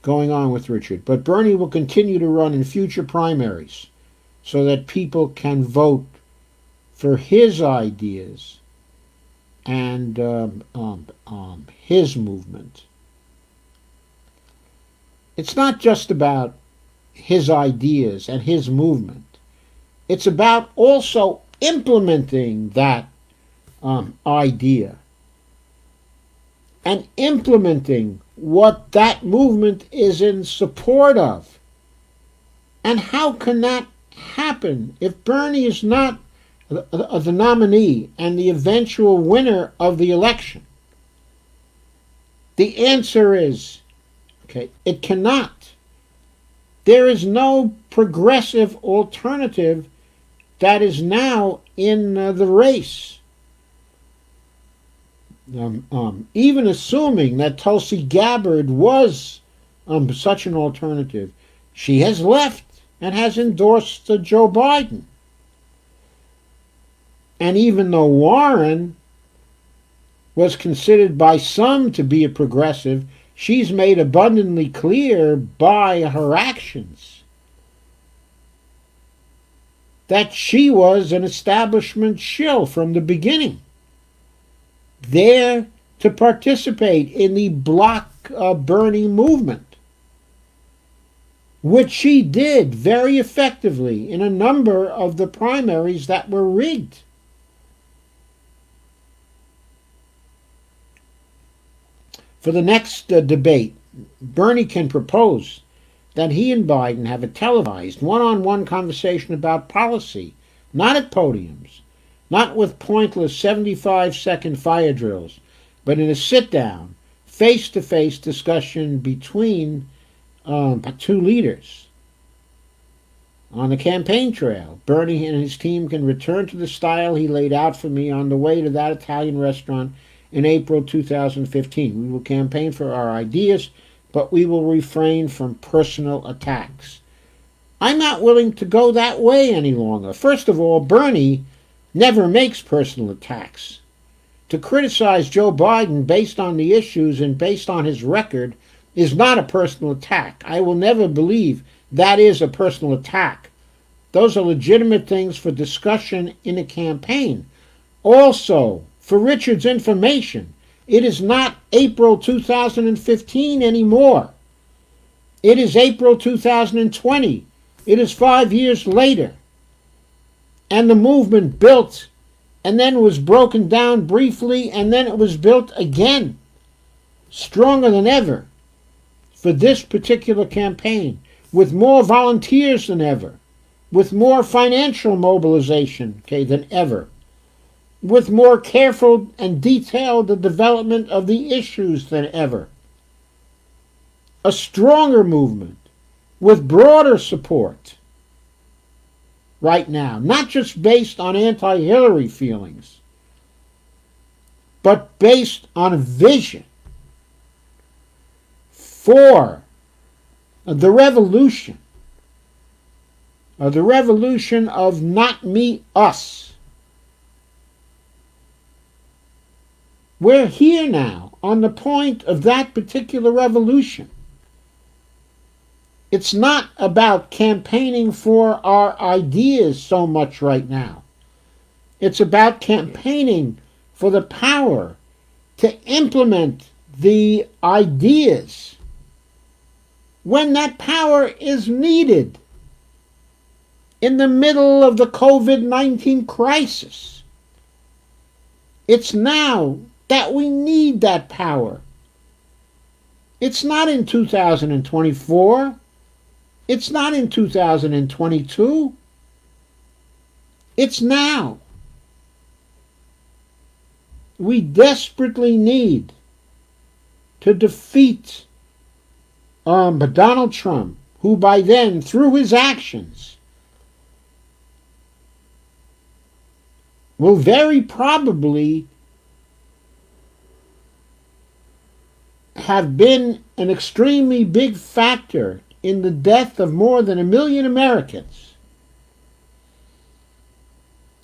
going on with Richard? But Bernie will continue to run in future primaries so that people can vote for his ideas and his movement. It's not just about his ideas and his movement. It's about also implementing that idea and implementing what that movement is in support of. And how can that happen if Bernie is not the nominee and the eventual winner of the election? The answer is, it cannot. There is no progressive alternative that is now in the race. Even assuming that Tulsi Gabbard was such an alternative, she has left and has endorsed Joe Biden. And even though Warren was considered by some to be a progressive, she's made abundantly clear by her actions that she was an establishment shill from the beginning, there to participate in the block Bernie movement, which she did very effectively in a number of the primaries that were rigged. For the next debate, Bernie can propose that he and Biden have a televised one-on-one conversation about policy, not at podiums, not with pointless 75-second fire drills, but in a sit-down, face-to-face discussion between two leaders. On the campaign trail, Bernie and his team can return to the style he laid out for me on the way to that Italian restaurant in April 2015. We will campaign for our ideas, but we will refrain from personal attacks. I'm not willing to go that way any longer. First of all, Bernie never makes personal attacks. To criticize Joe Biden based on the issues and based on his record is not a personal attack. I will never believe that is a personal attack. Those are legitimate things for discussion in a campaign. Also, for Richard's information, it is not April 2015 anymore. It is April 2020. It is 5 years later. And the movement built and then was broken down briefly, and then it was built again, stronger than ever, for this particular campaign, with more volunteers than ever, with more financial mobilization than ever, with more careful and detailed development of the issues than ever. A stronger movement with broader support right now, not just based on anti-Hillary feelings, but based on a vision for the revolution of not me, us. We're here now on the point of that particular revolution. It's not about campaigning for our ideas so much right now. It's about campaigning for the power to implement the ideas when that power is needed in the middle of the COVID-19 crisis. It's now that we need that power. It's not in 2024. It's not in 2022. It's now. We desperately need to defeat Donald Trump, who by then, through his actions, will very probably have been an extremely big factor in the death of more than 1 million Americans.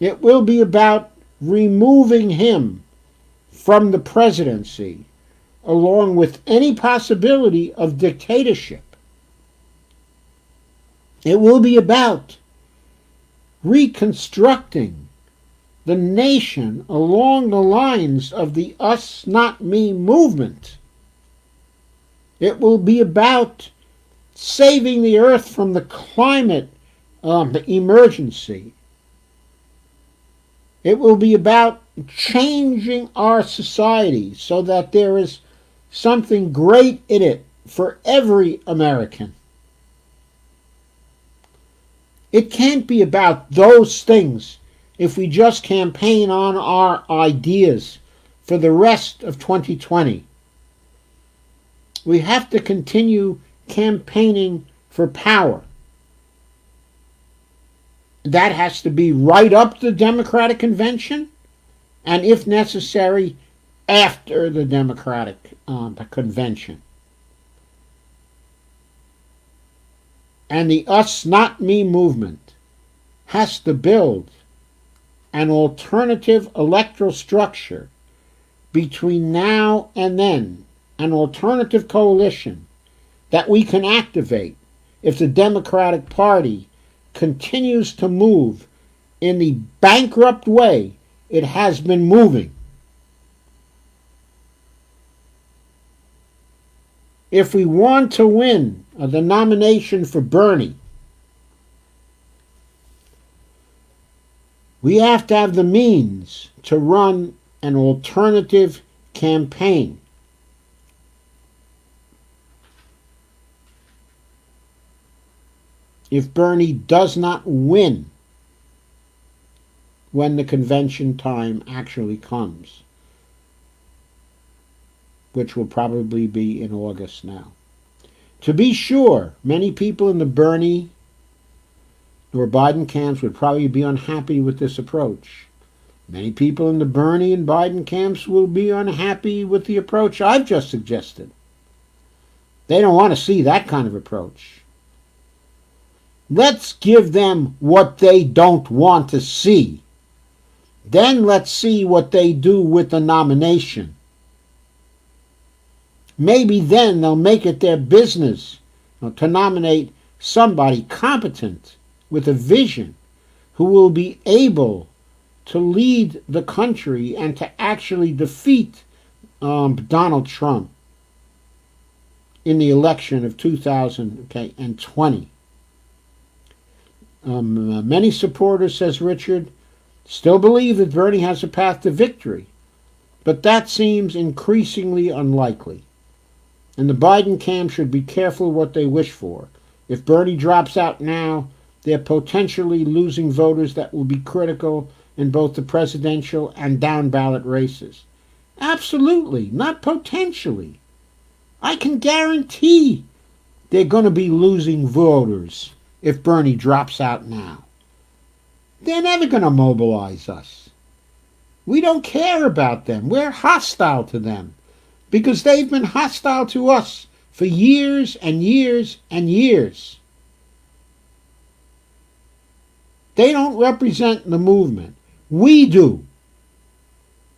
It will be about removing him from the presidency, along with any possibility of dictatorship. It will be about reconstructing the nation along the lines of the Us Not Me movement. It will be about saving the earth from the climate emergency. It will be about changing our society so that there is something great in it for every American. It can't be about those things if we just campaign on our ideas for the rest of 2020. We have to continue campaigning for power. That has to be right up the Democratic Convention, and if necessary, after the Democratic Convention. And the Us Not Me movement has to build an alternative electoral structure between now and then, an alternative coalition that we can activate if the Democratic Party continues to move in the bankrupt way it has been moving. If we want to win the nomination for Bernie, we have to have the means to run an alternative campaign. If Bernie does not win when the convention time actually comes, which will probably be in August now. To be sure, many people in the Bernie or Biden camps would probably be unhappy with this approach. Many people in the Bernie and Biden camps will be unhappy with the approach I've just suggested. They don't want to see that kind of approach. Let's give them what they don't want to see. Then let's see what they do with the nomination. Maybe then they'll make it their business to nominate somebody competent with a vision who will be able to lead the country and to actually defeat Donald Trump in the election of 2020. Many supporters, says Richard, still believe that Bernie has a path to victory, but that seems increasingly unlikely. And the Biden camp should be careful what they wish for. If Bernie drops out now, they're potentially losing voters that will be critical in both the presidential and down-ballot races. Absolutely, not potentially. I can guarantee they're going to be losing voters if Bernie drops out now. They're never going to mobilize us. We don't care about them. We're hostile to them because they've been hostile to us for years and years and years. They don't represent the movement. We do.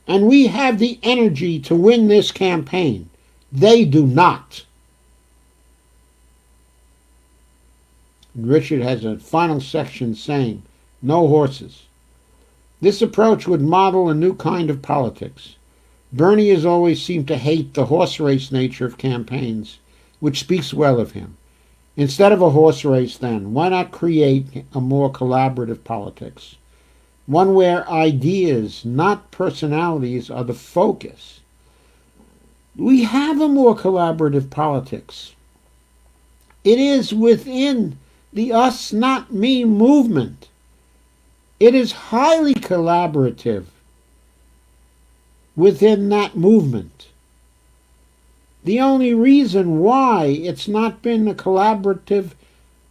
And we have the energy to win this campaign. They do not. And Richard has a final section saying, no horses. This approach would model a new kind of politics. Bernie has always seemed to hate the horse race nature of campaigns, which speaks well of him. Instead of a horse race, then, why not create a more collaborative politics? One where ideas, not personalities, are the focus. We have a more collaborative politics. It is within the Us Not Me movement. It is highly collaborative within that movement. The only reason why it's not been a collaborative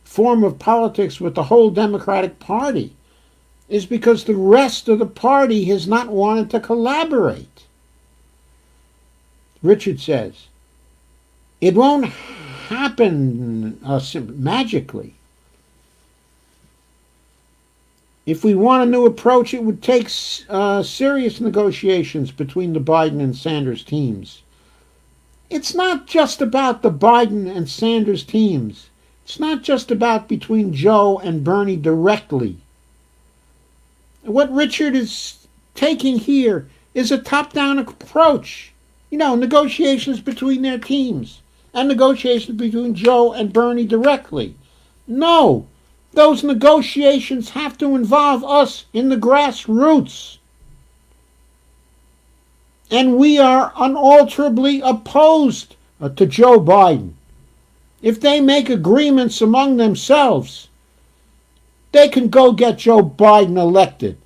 form of politics with the whole Democratic Party is because the rest of the party has not wanted to collaborate. Richard says, It won't happen magically. If we want a new approach, it would take serious negotiations between the Biden and Sanders teams. It's not just about the Biden and Sanders teams. It's not just about between Joe and Bernie directly. What Richard is taking here is a top-down approach. Negotiations between their teams and negotiations between Joe and Bernie directly. No, those negotiations have to involve us in the grassroots. And we are unalterably opposed to Joe Biden. If they make agreements among themselves, they can go get Joe Biden elected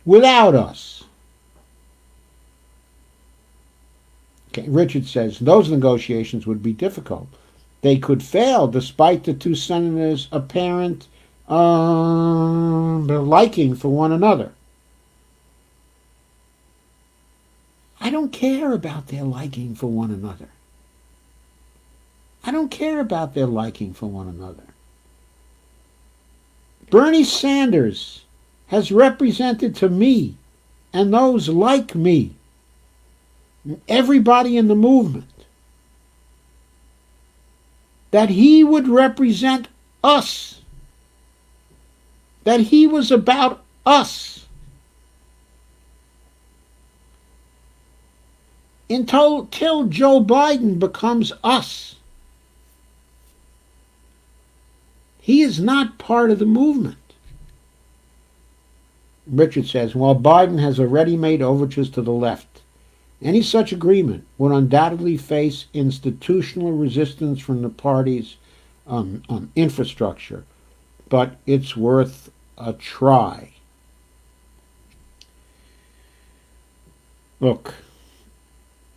without us. Okay, Richard says those negotiations would be difficult. They could fail despite the two senators' apparent liking for one another. I don't care about their liking for one another. I don't care about their liking for one another. Bernie Sanders has represented to me and those like me, everybody in the movement, that he would represent us, that he was about us. Until Joe Biden becomes us. He is not part of the movement. Richard says, while Biden has already made overtures to the left, any such agreement would undoubtedly face institutional resistance from the party's infrastructure, but it's worth a try. Look,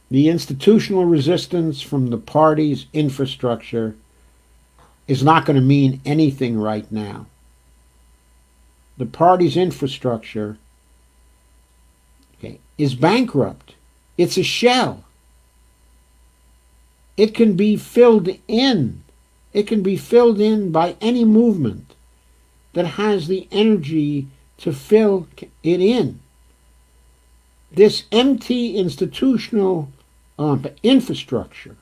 the institutional resistance from the party's infrastructure is not going to mean anything right now. The party's infrastructure, is bankrupt. It's a shell. It can be filled in. It can be filled in by any movement that has the energy to fill it in. This empty institutional infrastructure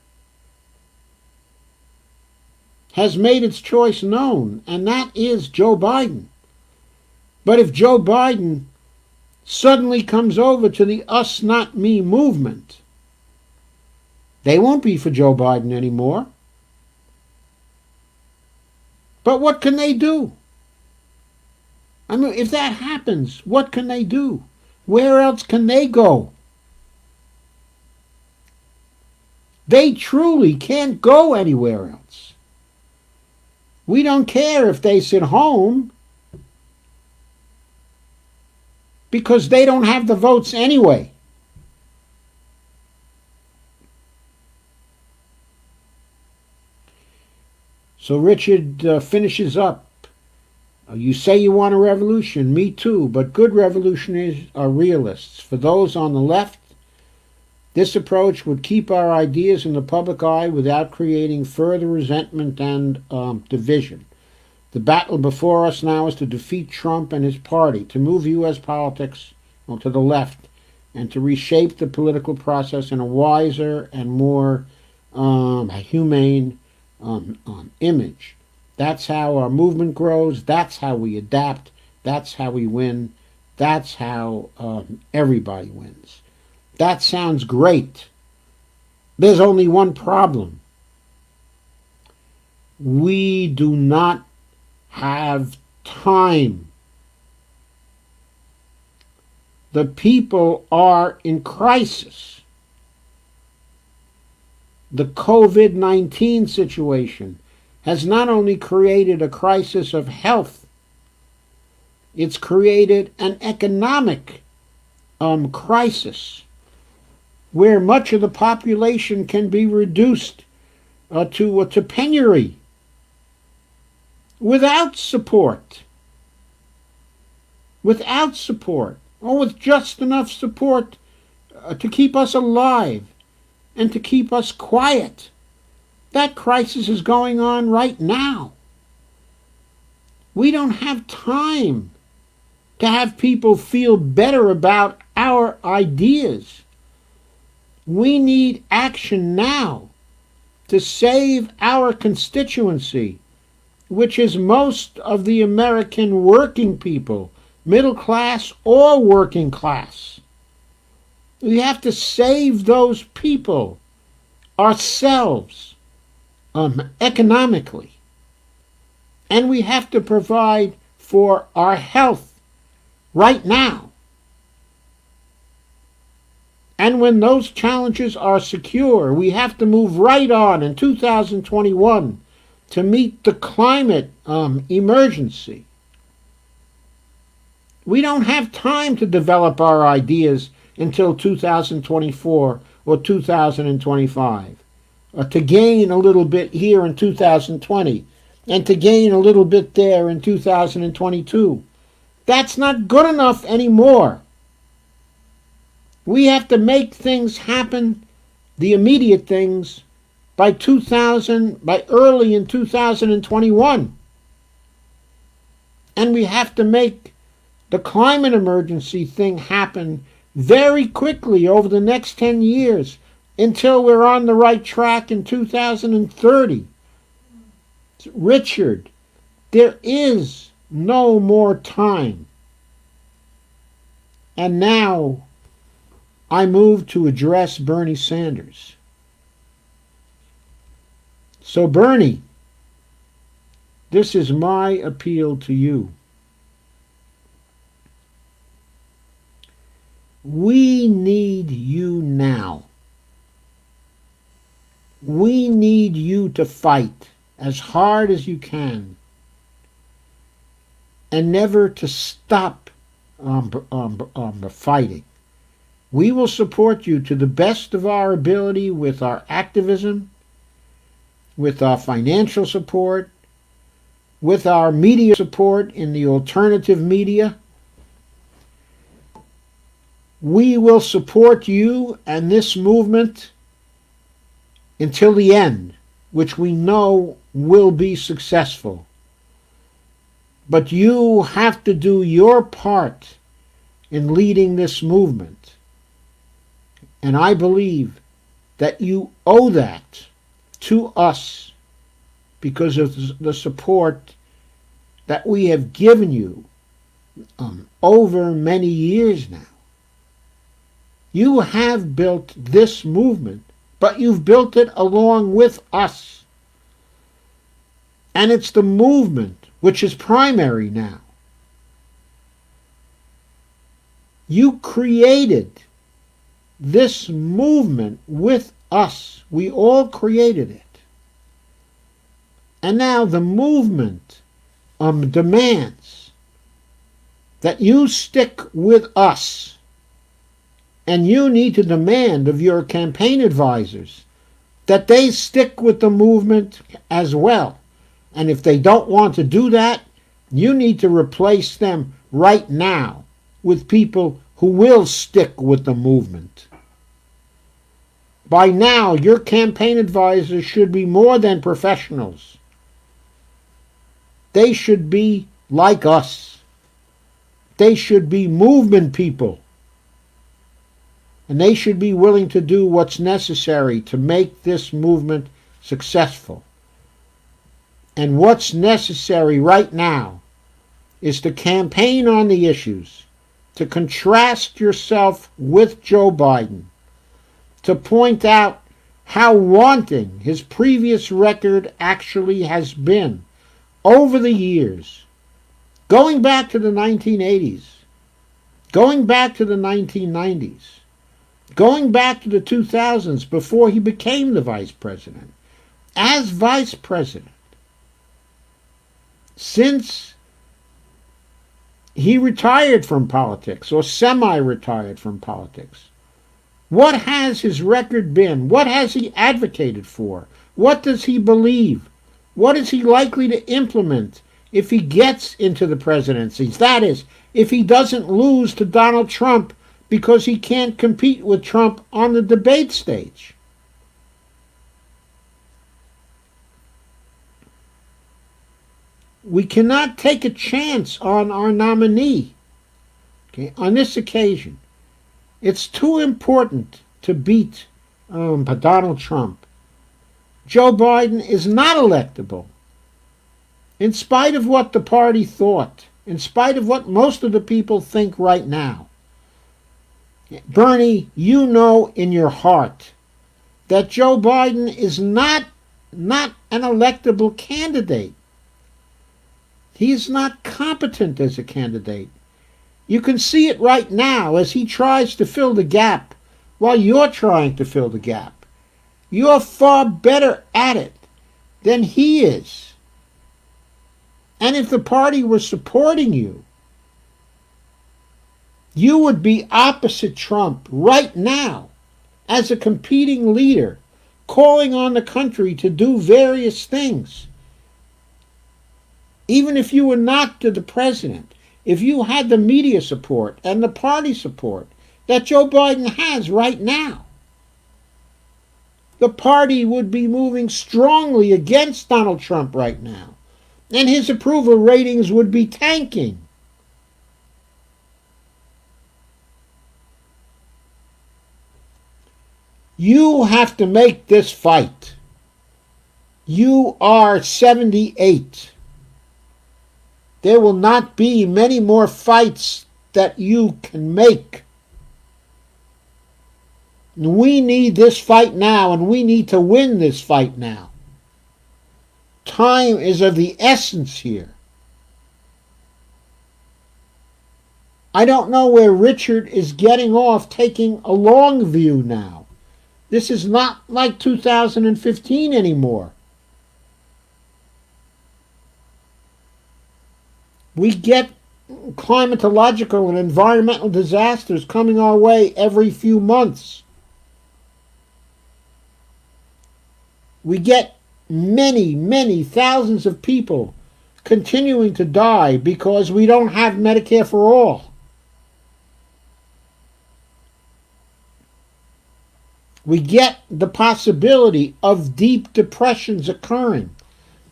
has made its choice known, and that is Joe Biden. But if Joe Biden suddenly comes over to the us not me movement, they won't be for Joe Biden anymore. But what can they do? I mean, if that happens, what can they do? Where else can they go? They truly can't go anywhere else. We don't care if they sit home, because they don't have the votes anyway. So Richard finishes up. You say you want a revolution, me too, but good revolutionaries are realists. For those on the left, this approach would keep our ideas in the public eye without creating further resentment and division. The battle before us now is to defeat Trump and his party, to move U.S. politics to the left, and to reshape the political process in a wiser and more humane image. That's how our movement grows. That's how we adapt. That's how we win. That's how everybody wins. That sounds great. There's only one problem. We do not have time. The people are in crisis. The COVID-19 situation has not only created a crisis of health, it's created an economic crisis where much of the population can be reduced to penury without support, or with just enough support to keep us alive and to keep us quiet. That crisis is going on right now. We don't have time to have people feel better about our ideas. We need action now to save our constituency, which is most of the American working people, middle class or working class. We have to save those people ourselves economically. And we have to provide for our health right now. And when those challenges are secure, we have to move right on in 2021 to meet the climate emergency. We don't have time to develop our ideas until 2024 or 2025, to gain a little bit here in 2020 and to gain a little bit there in 2022. That's not good enough anymore. We have to make things happen, the immediate things, by early in 2021. And we have to make the climate emergency thing happen very quickly over the next 10 years until we're on the right track in 2030. Richard, there is no more time. And now I move to address Bernie Sanders. So Bernie, this is my appeal to you. We need you now. We need you to fight as hard as you can and never to stop fighting. We will support you to the best of our ability with our activism, with our financial support, with our media support in the alternative media. We will support you and this movement until the end, which we know will be successful. But you have to do your part in leading this movement. And I believe that you owe that to us because of the support that we have given you over many years now. You have built this movement, but you've built it along with us. And it's the movement which is primary now. You created this movement with us. We all created it. And now the movement demands that you stick with us. And you need to demand of your campaign advisors that they stick with the movement as well. And if they don't want to do that, you need to replace them right now with people who will stick with the movement. By now, your campaign advisors should be more than professionals. They should be like us. They should be movement people. And they should be willing to do what's necessary to make this movement successful. And what's necessary right now is to campaign on the issues, to contrast yourself with Joe Biden, to point out how wanting his previous record actually has been over the years, going back to the 1980s, going back to the 1990s, going back to the 2000s before he became the vice president. As vice president, since he retired from politics or semi-retired from politics, what has his record been? What has he advocated for? What does he believe? What is he likely to implement if he gets into the presidencies? That is, if he doesn't lose to Donald Trump because he can't compete with Trump on the debate stage. We cannot take a chance on our nominee, okay, on this occasion. It's too important to beat Donald Trump. Joe Biden is not electable. In spite of what the party thought, in spite of what most of the people think right now. Bernie, you know in your heart that Joe Biden is not an electable candidate. He is not competent as a candidate. You can see it right now as he tries to fill the gap while you're trying to fill the gap. You're far better at it than he is. And if the party were supporting you, you would be opposite Trump right now as a competing leader, calling on the country to do various things. Even if you were not the president, if you had the media support and the party support that Joe Biden has right now, the party would be moving strongly against Donald Trump right now, and his approval ratings would be tanking. You have to make this fight. You are 78. There will not be many more fights that you can make. We need this fight now, and we need to win this fight now. Time is of the essence here. I don't know where Richard is getting off taking a long view now. This is not like 2015 anymore. We get climatological and environmental disasters coming our way every few months. We get many, many thousands of people continuing to die because we don't have Medicare for all. We get the possibility of deep depressions occurring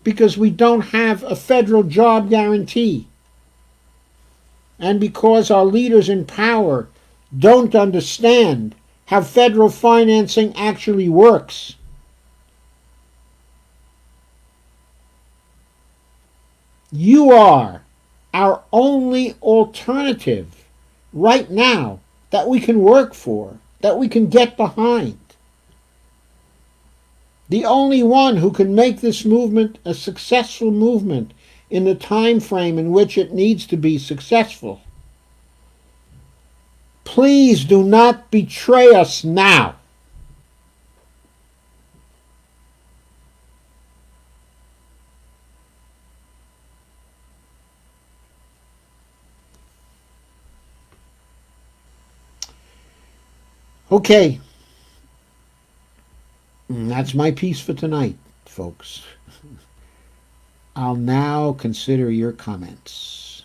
because we don't have a federal job guarantee. And because our leaders in power don't understand how federal financing actually works. You are our only alternative right now that we can work for, that we can get behind. The only one who can make this movement a successful movement in the time frame in which it needs to be successful. Please do not betray us now. Okay. That's my piece for tonight, folks. I'll now consider your comments.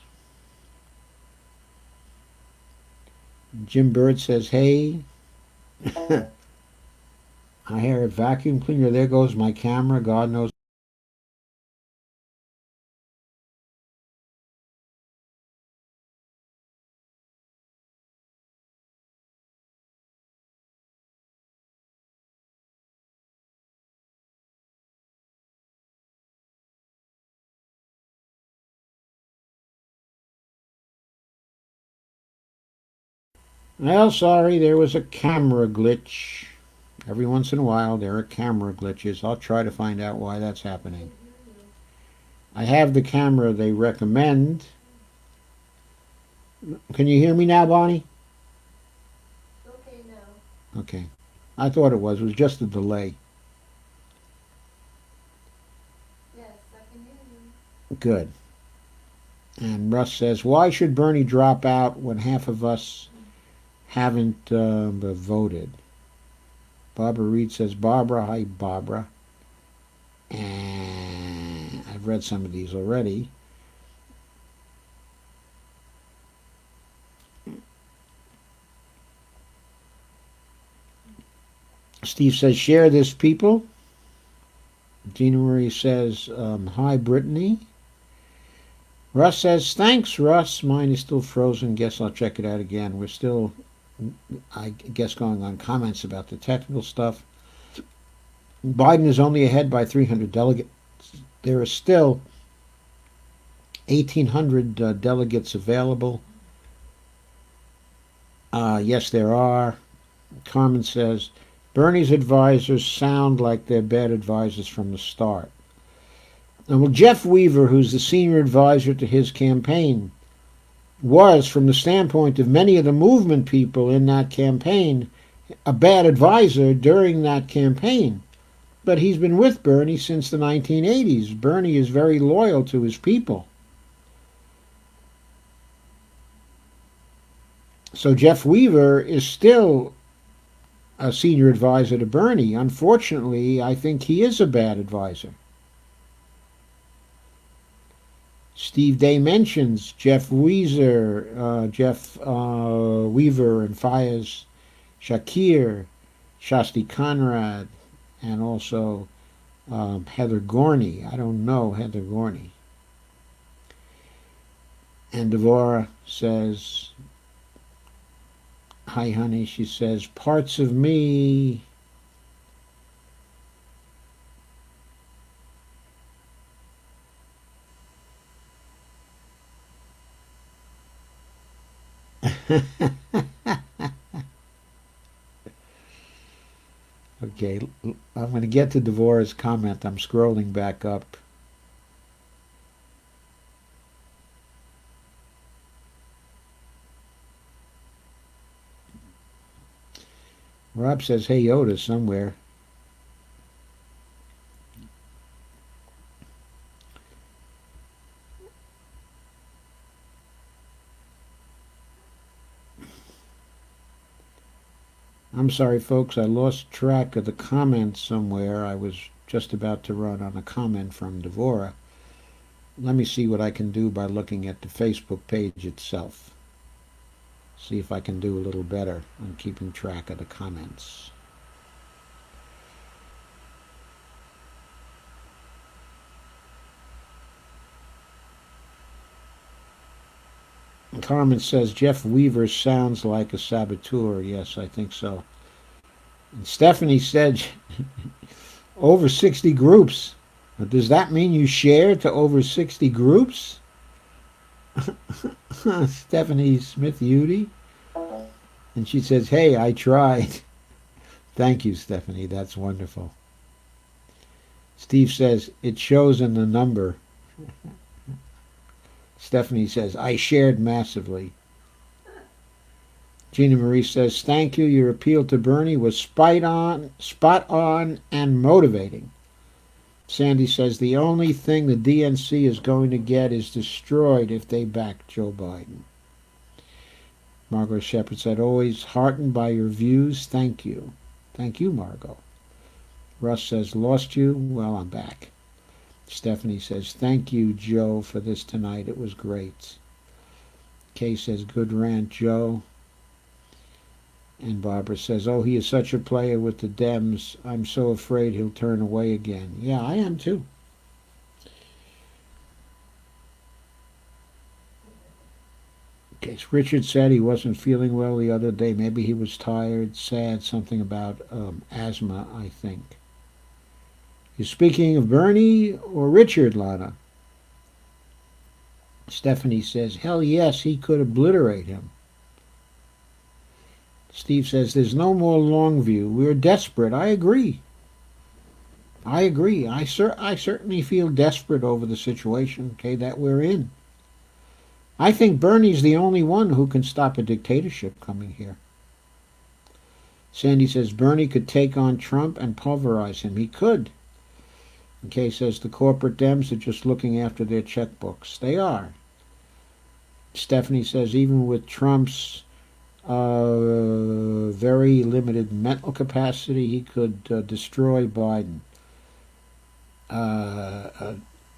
Jim Bird says, hey. I hear a vacuum cleaner. There goes my camera. God knows. Well, sorry, there was a camera glitch. Every once in a while, there are camera glitches. I'll try to find out why that's happening. I have the camera they recommend. Can you hear me now, Bonnie? Okay now. Okay. I thought it was just a delay. Yes, I can hear you. Good. And Russ says, why should Bernie drop out when half of us haven't voted? Barbara Reed says, Barbara, hi Barbara. And I've read some of these already. Steve says, share this, people. Gina Marie says, hi Brittany. Russ says, thanks, Russ. Mine is still frozen. Guess I'll check it out again. We're still, I guess, going on comments about the technical stuff. Biden is only ahead by 300 delegates. There are still 1,800 delegates available. Yes, there are. Carmen says, Bernie's advisors sound like they're bad advisors from the start. And well, Jeff Weaver, who's the senior advisor to his campaign, was, from the standpoint of many of the movement people in that campaign, a bad advisor during that campaign. But he's been with Bernie since the 1980s. Bernie is very loyal to his people. So Jeff Weaver is still a senior advisor to Bernie. Unfortunately, I think he is a bad advisor. Steve Day mentions Jeff Weaver and Fayez Shakir, Shasti Conrad, and also Heather Gorney. I don't know Heather Gorney. And Devora says, hi, honey. She says, parts of me. Okay, I'm going to get to Devora's comment. I'm scrolling back up. Rob says, hey, Yoda, somewhere. I'm sorry, folks, I lost track of the comment somewhere. I was just about to run on a comment from Devora. Let me see what I can do by looking at the Facebook page itself. See if I can do a little better on keeping track of the comments. Carmen says, Jeff Weaver sounds like a saboteur. Yes, I think so. And Stephanie said, over 60 groups. Does that mean you share to over 60 groups? Stephanie Smith-Udy. And she says, hey, I tried. Thank you, Stephanie. That's wonderful. Steve says, it shows in the number. Stephanie says, I shared massively. Gina Marie says, thank you. Your appeal to Bernie was spot on, and motivating. Sandy says, the only thing the DNC is going to get is destroyed if they back Joe Biden. Margot Shepard said, always heartened by your views. Thank you. Thank you, Margot. Russ says, lost you? Well, I'm back. Stephanie says, thank you, Joe, for this tonight. It was great. Kay says, good rant, Joe. And Barbara says, oh, he is such a player with the Dems. I'm so afraid he'll turn away again. Yeah, I am too. Okay, so Richard said he wasn't feeling well the other day. Maybe he was tired, sad, something about asthma, I think. You're speaking of Bernie or Richard, Lana? Stephanie says, hell yes, he could obliterate him. Steve says, there's no more Longview. We're desperate. I agree. I certainly feel desperate over the situation, okay, that we're in. I think Bernie's the only one who can stop a dictatorship coming here. Sandy says, Bernie could take on Trump and pulverize him. He could. Okay, says the corporate Dems are just looking after their checkbooks. They are. Stephanie says, even with Trump's very limited mental capacity, he could destroy Biden.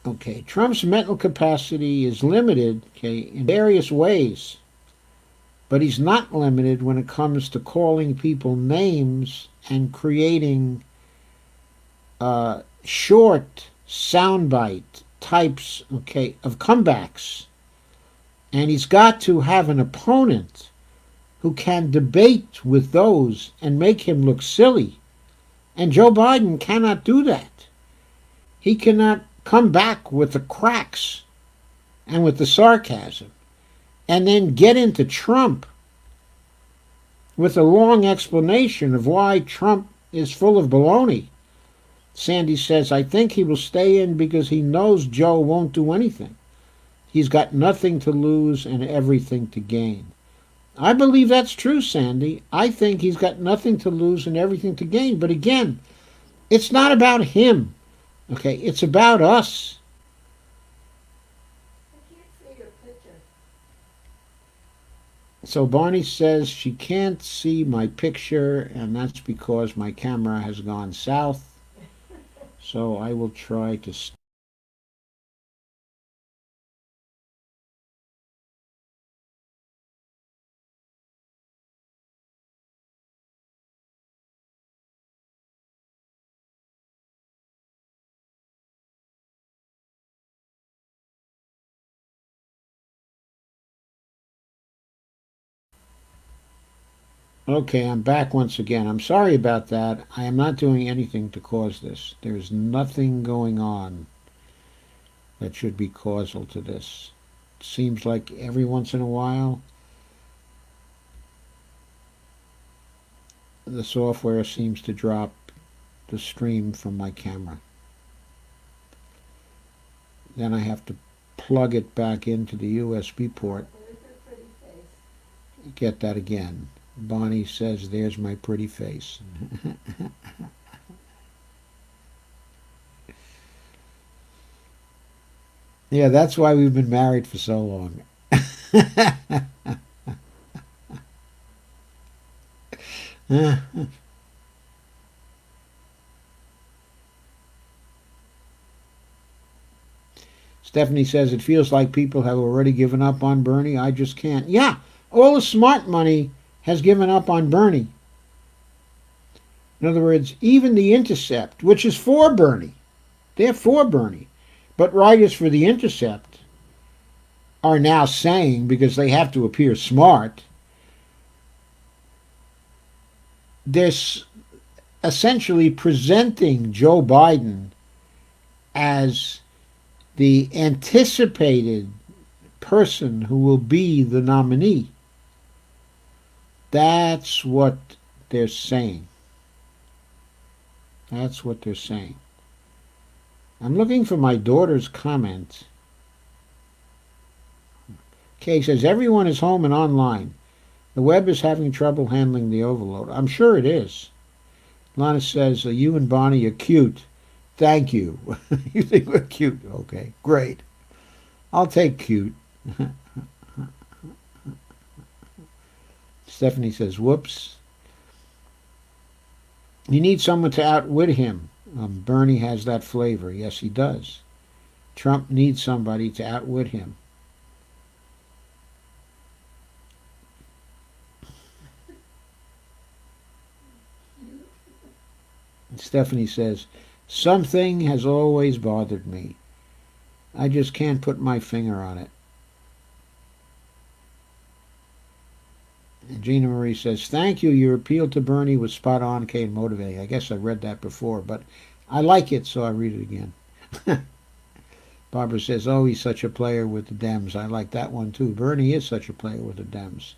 Okay, Trump's mental capacity is limited, okay, in various ways, but he's not limited when it comes to calling people names and creating short soundbite types, okay, of comebacks. And he's got to have an opponent who can debate with those and make him look silly. And Joe Biden cannot do that. He cannot come back with the cracks and with the sarcasm and then get into Trump with a long explanation of why Trump is full of baloney. Sandy says, I think he will stay in because he knows Joe won't do anything. He's got nothing to lose and everything to gain. I believe that's true, Sandy. I think he's got nothing to lose and everything to gain. But again, it's not about him. Okay, it's about us. I can't see your picture. So Barney says she can't see my picture, and that's because my camera has gone south. So I will try to Okay, I'm back once again. I'm sorry about that. I am not doing anything to cause this. There's nothing going on that should be causal to this. It seems like every once in a while the software seems to drop the stream from my camera. Then I have to plug it back into the USB port. There's your pretty face. Get that again. Bonnie says, there's my pretty face. Yeah, that's why we've been married for so long. Stephanie says, it feels like people have already given up on Bernie. I just can't. Yeah, all the smart money has given up on Bernie. In other words, even The Intercept, which is for Bernie, they're for Bernie. But writers for The Intercept are now saying, because they have to appear smart, they're essentially presenting Joe Biden as the anticipated person who will be the nominee. That's what they're saying. That's what they're saying. I'm looking for my daughter's comment. Kay says, everyone is home and online. The web is having trouble handling the overload. I'm sure it is. Lana says, you and Bonnie are cute. Thank you. You think we're cute? Okay, great. I'll take cute. Stephanie says, whoops. You need someone to outwit him. Bernie has that flavor. Yes, he does. Trump needs somebody to outwit him. Stephanie says, something has always bothered me. I just can't put my finger on it. And Gina Marie says, thank you. Your appeal to Bernie was spot on, okay, and motivating. I guess I read that before, but I like it, so I read it again. Barbara says, oh, he's such a player with the Dems. I like that one, too. Bernie is such a player with the Dems.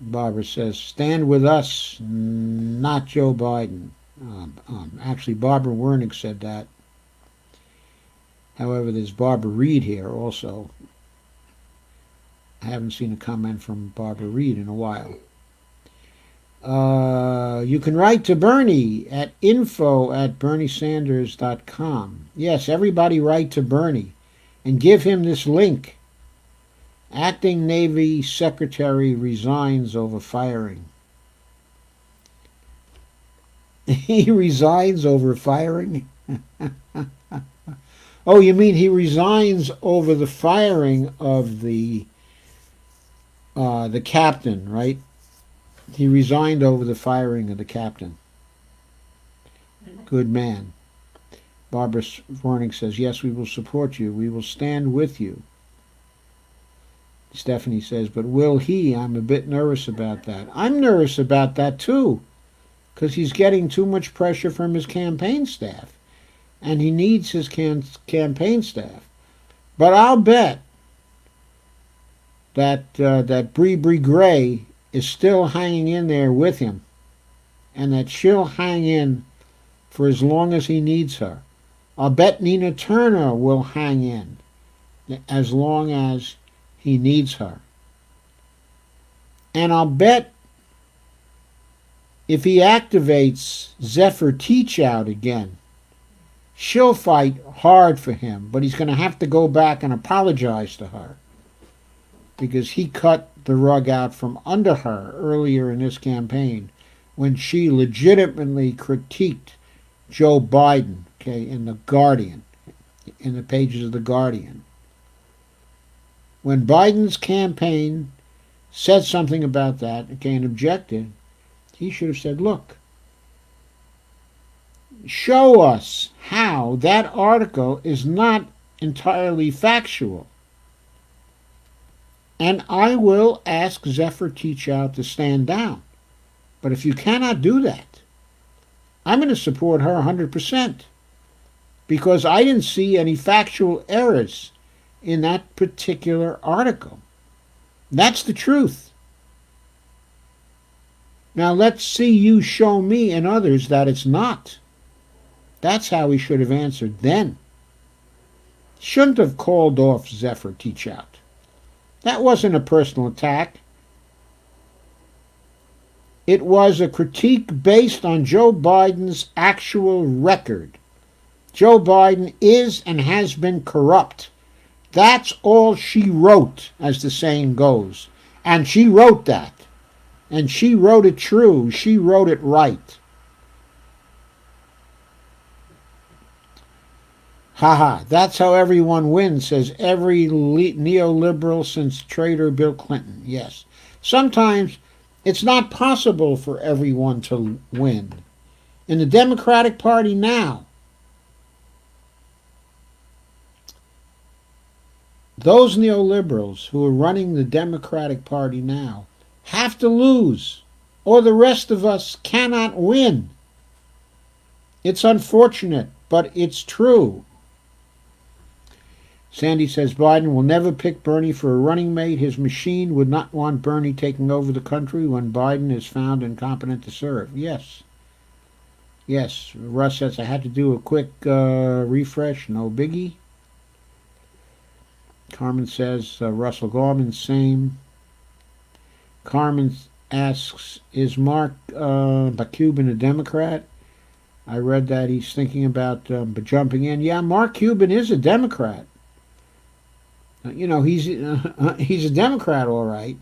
Barbara says, stand with us, not Joe Biden. Actually, Barbara Wernick said that. However, there's Barbara Reed here also. I haven't seen a comment from Barbara Reed in a while. You can write to Bernie at info@berniesanders.com. Yes, everybody write to Bernie and give him this link. Acting Navy Secretary resigns over firing. He resigns over firing? Oh, you mean he resigns over the firing of the captain, right? He resigned over the firing of the captain. Good man. Barbara Warning says, yes, we will support you. We will stand with you. Stephanie says, but will he? I'm a bit nervous about that. I'm nervous about that too, because he's getting too much pressure from his campaign staff, and he needs his campaign staff. But I'll bet that that Bree Gray is still hanging in there with him, and that she'll hang in for as long as he needs her. I'll bet Nina Turner will hang in as long as he needs her. And I'll bet if he activates Zephyr Teachout again, she'll fight hard for him, but he's going to have to go back and apologize to her because he cut the rug out from under her earlier in this campaign when she legitimately critiqued Joe Biden, okay, in the Guardian, in the pages of the Guardian. When Biden's campaign said something about that, okay, and objected, he should have said, look, show us how that article is not entirely factual. And I will ask Zephyr Teachout to stand down. But if you cannot do that, I'm going to support her 100%. Because I didn't see any factual errors in that particular article. That's the truth. Now let's see you show me and others that it's not. That's how he should have answered then. Shouldn't have called off Zephyr Teachout. That wasn't a personal attack. It was a critique based on Joe Biden's actual record. Joe Biden is and has been corrupt. That's all she wrote, as the saying goes. And she wrote that. And she wrote it true. She wrote it right. Haha, that's how everyone wins, says every neoliberal since traitor Bill Clinton. Yes. Sometimes it's not possible for everyone to win. In the Democratic Party now, those neoliberals who are running the Democratic Party now have to lose, or the rest of us cannot win. It's unfortunate, but it's true. Sandy says Biden will never pick Bernie for a running mate. His machine would not want Bernie taking over the country when Biden is found incompetent to serve. Yes. Yes. Russ says I had to do a quick refresh. No biggie. Carmen says Russell Gorman, same. Carmen asks, is Mark Cuban a Democrat? I read that he's thinking about jumping in. Yeah, Mark Cuban is a Democrat. You know, he's a Democrat, all right.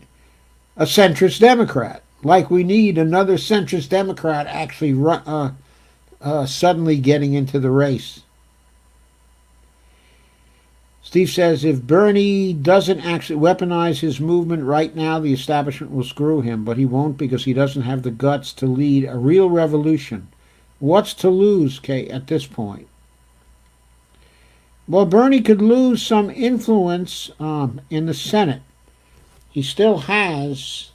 A centrist Democrat. Like we need another centrist Democrat actually suddenly getting into the race. Steve says, if Bernie doesn't actually weaponize his movement right now, the establishment will screw him, but he won't because he doesn't have the guts to lead a real revolution. What's to lose, Kay, at this point? Well, Bernie could lose some influence in the Senate. He still has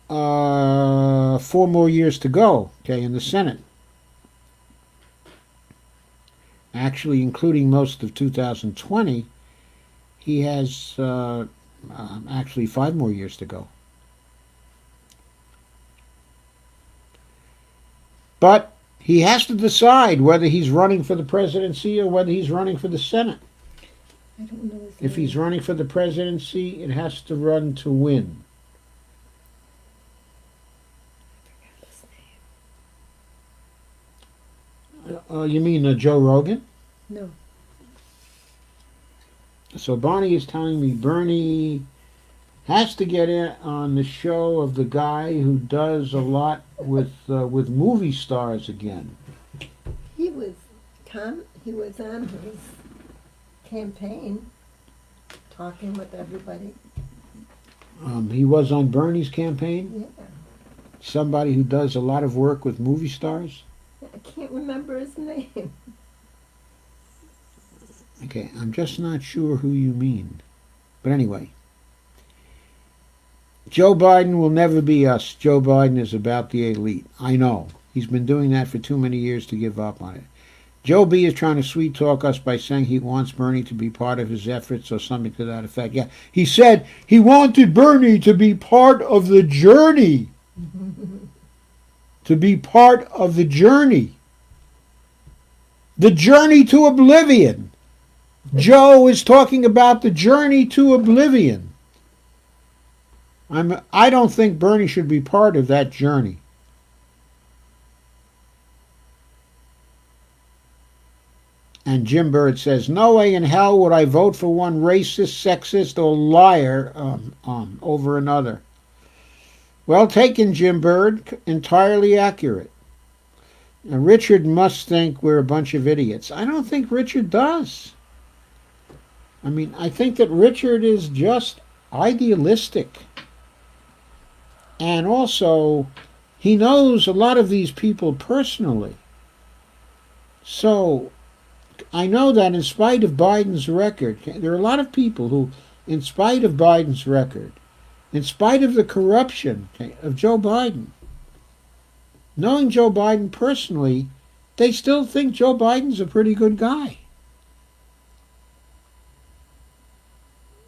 4 more years to go, okay, in the Senate. Actually, including most of 2020, he has actually 5 more years to go. But he has to decide whether he's running for the presidency or whether he's running for the Senate. I don't know his If name. he's running for the presidency, it has to run to win. You mean Joe Rogan? No. So Bonnie is telling me Bernie has to get in on the show of the guy who does a lot with movie stars again. He was on his campaign talking with everybody. He was on Bernie's campaign. Yeah. Somebody who does a lot of work with movie stars. I can't remember his name. Okay, I'm just not sure who you mean. But anyway, Joe Biden will never be us. Joe Biden is about the elite. I know. He's been doing that for too many years to give up on it. Joe B is trying to sweet talk us by saying he wants Bernie to be part of his efforts or something to that effect. Yeah, he said he wanted Bernie to be part of the journey. To be part of the journey. The journey to oblivion. Joe is talking about the journey to oblivion. I don't think Bernie should be part of that journey. And Jim Bird says, no way in hell would I vote for one racist, sexist, or liar over another. Well taken, Jim Bird. Entirely accurate. Now, Richard must think we're a bunch of idiots. I don't think Richard does. I mean, I think that Richard is just idealistic. And also, he knows a lot of these people personally. So, I know that in spite of Biden's record, there are a lot of people who, in spite of Biden's record, in spite of the corruption of Joe Biden, knowing Joe Biden personally, they still think Joe Biden's a pretty good guy.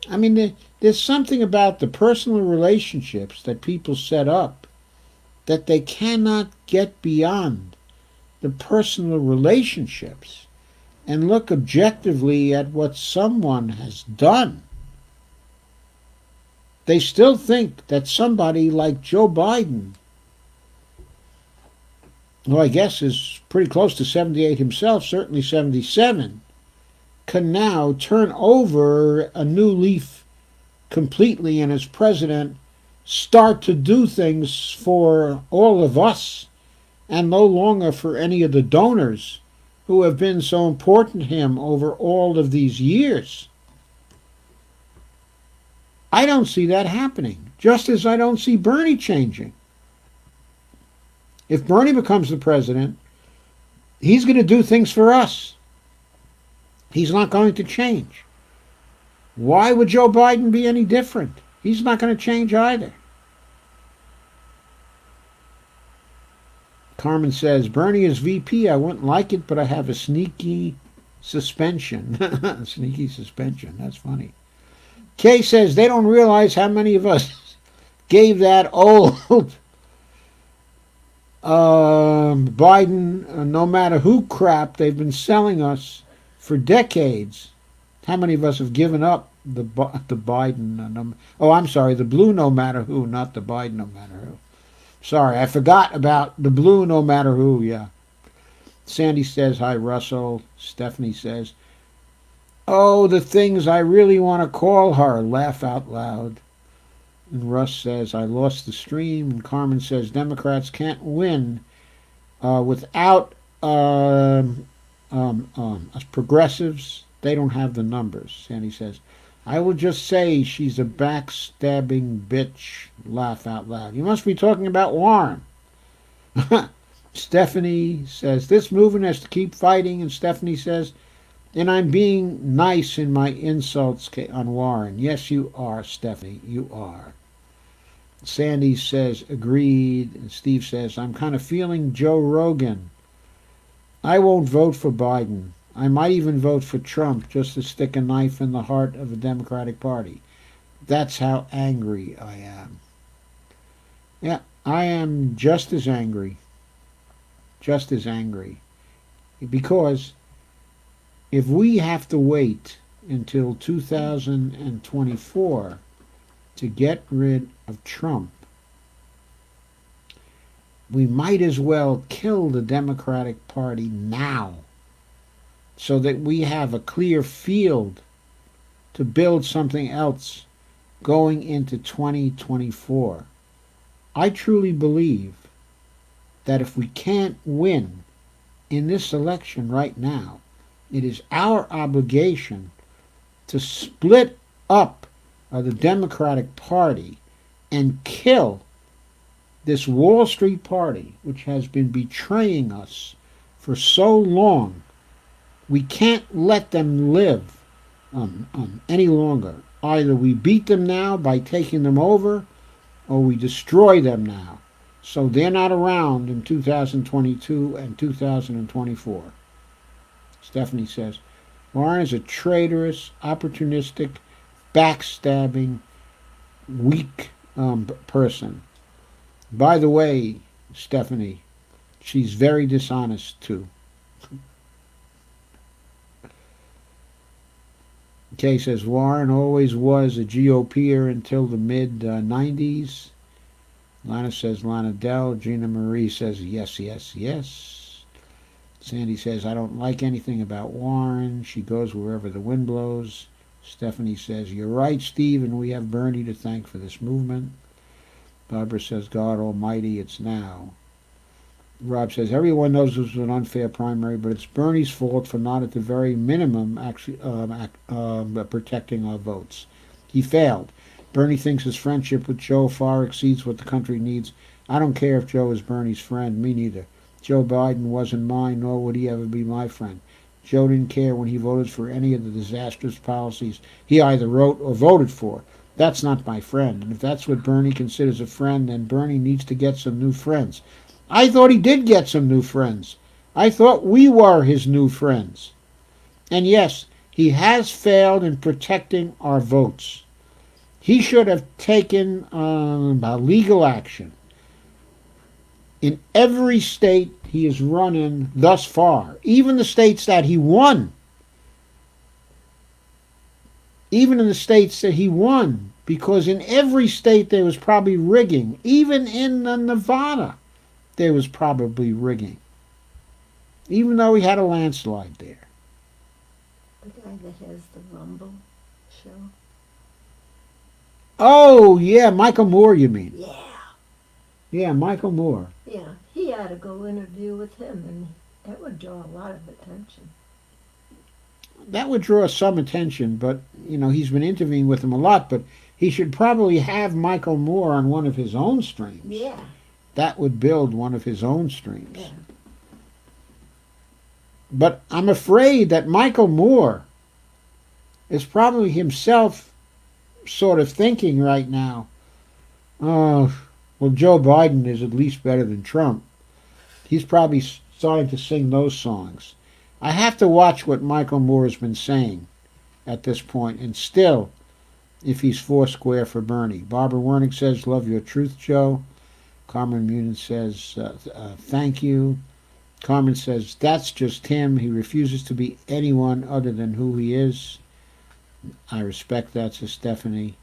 I mean, there's something about the personal relationships that people set up that they cannot get beyond the personal relationships and look objectively at what someone has done. They still think that somebody like Joe Biden, who I guess is pretty close to 78 himself, certainly 77, can now turn over a new leaf completely and as president start to do things for all of us and no longer for any of the donors who have been so important to him over all of these years. I don't see that happening, just as I don't see Bernie changing. If Bernie becomes the president, he's going to do things for us. He's not going to change. Why would Joe Biden be any different? He's not going to change either. Carmen says, Bernie is VP. I wouldn't like it, but I have a sneaky suspension. Sneaky suspension. That's funny. Kay says, they don't realize how many of us gave that old Biden, no matter who crap they've been selling us for decades. How many of us have given up the Biden? I'm sorry, the blue no matter who, not the Biden no matter who. Sorry, I forgot about the blue no matter who, yeah. Sandy says, hi, Russell. Stephanie says, oh, the things I really want to call her. Laugh out loud. And Russ says, I lost the stream. And Carmen says, Democrats can't win without us progressives. They don't have the numbers. Sandy says, I will just say she's a backstabbing bitch. Laugh out loud. You must be talking about Warren. Stephanie says, this movement has to keep fighting. And Stephanie says, and I'm being nice in my insults on Warren. Yes, you are, Stephanie. You are. Sandy says, agreed. And Steve says, I'm kind of feeling Joe Rogan. I won't vote for Biden. I might even vote for Trump just to stick a knife in the heart of the Democratic Party. That's how angry I am. Yeah, I am just as angry. Just as angry. Because if we have to wait until 2024 to get rid of Trump, we might as well kill the Democratic Party now, so that we have a clear field to build something else going into 2024. I truly believe that if we can't win in this election right now, it is our obligation to split up the Democratic Party and kill this Wall Street Party, which has been betraying us for so long, We can't let them live any longer. Either we beat them now by taking them over, or we destroy them now. So they're not around in 2022 and 2024. Stephanie says, Warren is a traitorous, opportunistic, backstabbing, weak person. By the way, Stephanie, she's very dishonest too. Kay says Warren always was a GOPer until the mid-90s. Lana says Lana Dell. Gina Marie says yes, yes, yes. Sandy says I don't like anything about Warren. She goes wherever the wind blows. Stephanie says you're right, Steve, and we have Bernie to thank for this movement. Barbara says God Almighty, it's now. Rob says everyone knows this was an unfair primary, but it's Bernie's fault for not at the very minimum actually protecting our votes. He failed. Bernie thinks his friendship with Joe far exceeds what the country needs. I don't care if Joe is Bernie's friend. Me neither. Joe Biden wasn't mine, nor would he ever be my friend. Joe didn't care when he voted for any of the disastrous policies he either wrote or voted for. That's not my friend. And if that's what Bernie considers a friend, then Bernie needs to get some new friends. I thought he did get some new friends. I thought we were his new friends. And yes, he has failed in protecting our votes. He should have taken legal action. In every state he has run in thus far, even the states that he won, even in the states that he won, because in every state there was probably rigging, even in Nevada. There was probably rigging, even though he had a landslide there. The guy that has the Rumble show. Oh, yeah, Michael Moore, you mean? Yeah. Yeah, Michael Moore. Yeah, he ought to go interview with him, and that would draw a lot of attention. That would draw some attention, but, he's been interviewing with him a lot, but he should probably have Michael Moore on one of his own streams. Yeah. That would build one of his own streams. Yeah. But I'm afraid that Michael Moore is probably himself sort of thinking right now, oh, well, Joe Biden is at least better than Trump. He's probably starting to sing those songs. I have to watch what Michael Moore has been saying at this point, and still, if he's foursquare for Bernie. Barbara Wernick says, love your truth, Joe. Carmen Munin says, thank you. Carmen says, that's just him. He refuses to be anyone other than who he is. I respect that, says Stephanie.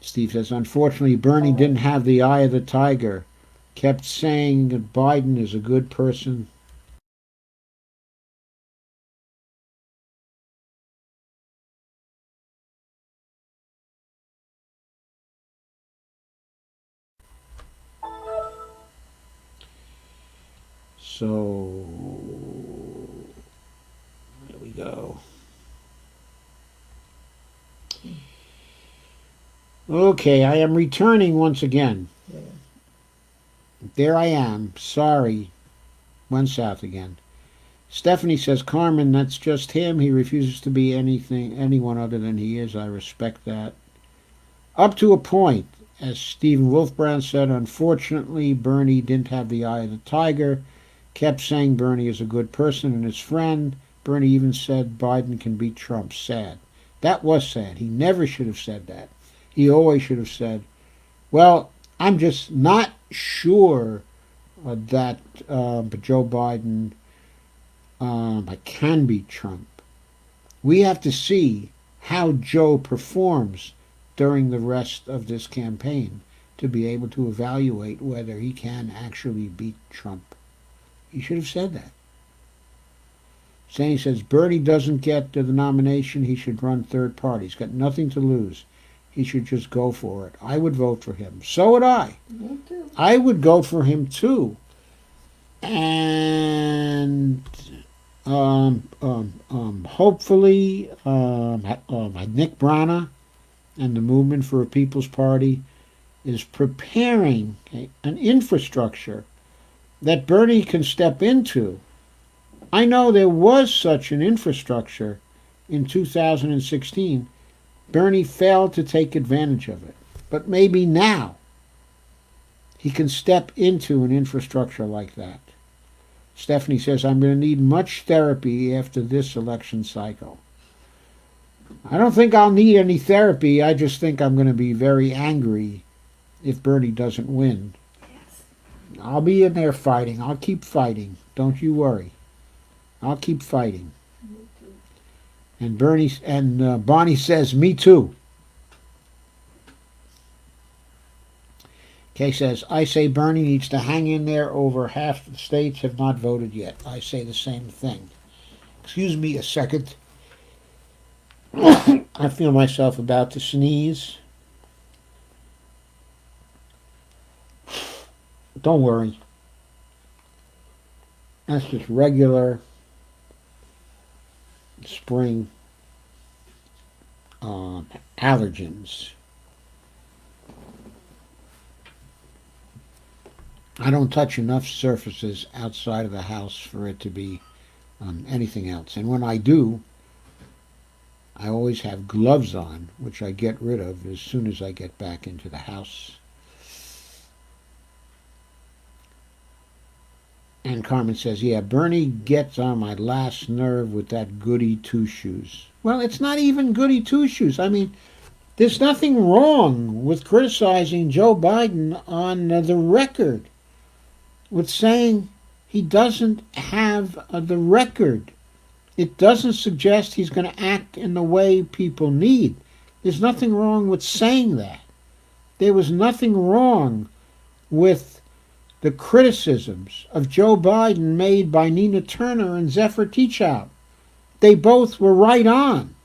Steve says, unfortunately, Bernie didn't have the eye of the tiger. Kept saying that Biden is a good person. So, there we go. Okay, I am returning once again. Yeah. There I am. Sorry. Went south again. Stephanie says, Carmen, that's just him. He refuses to be anyone other than he is. I respect that. Up to a point. As Stephen Wolfbrown said, unfortunately, Bernie didn't have the eye of the tiger. Kept saying Bernie is a good person and his friend. Bernie even said Biden can beat Trump. Sad. That was sad. He never should have said that. He always should have said, well, I'm just not sure that Joe Biden can beat Trump. We have to see how Joe performs during the rest of this campaign to be able to evaluate whether he can actually beat Trump. He should have said that. Sandy says, Bernie doesn't get the nomination. He should run third party. He's got nothing to lose. He should just go for it. I would vote for him. So would I. Me too. I would go for him too. And hopefully Nick Brana and the Movement for a People's Party is preparing an infrastructure that Bernie can step into I know there was such an infrastructure in 2016. Bernie failed to take advantage of it. But maybe now he can step into an infrastructure like that. Stephanie says, I'm going to need much therapy after this election cycle. I don't think I'll need any therapy. I just think I'm going to be very angry if Bernie doesn't win. Yes. I'll be in there fighting. I'll keep fighting. Don't you worry. I'll keep fighting. Me too. And Bonnie says, me too. Kay says, I say Bernie needs to hang in there. Over half the states have not voted yet. I say the same thing. Excuse me a second. I feel myself about to sneeze. Don't worry. That's just regular spring allergens. I don't touch enough surfaces outside of the house for it to be anything else. And when I do, I always have gloves on, which I get rid of as soon as I get back into the house. And Carmen says, yeah, Bernie gets on my last nerve with that goody two-shoes. Well, it's not even goody two-shoes. I mean, there's nothing wrong with criticizing Joe Biden on the record, with saying he doesn't have the record. It doesn't suggest he's going to act in the way people need. There's nothing wrong with saying that. There was nothing wrong with the criticisms of Joe Biden made by Nina Turner and Zephyr Teachout. They both were right on.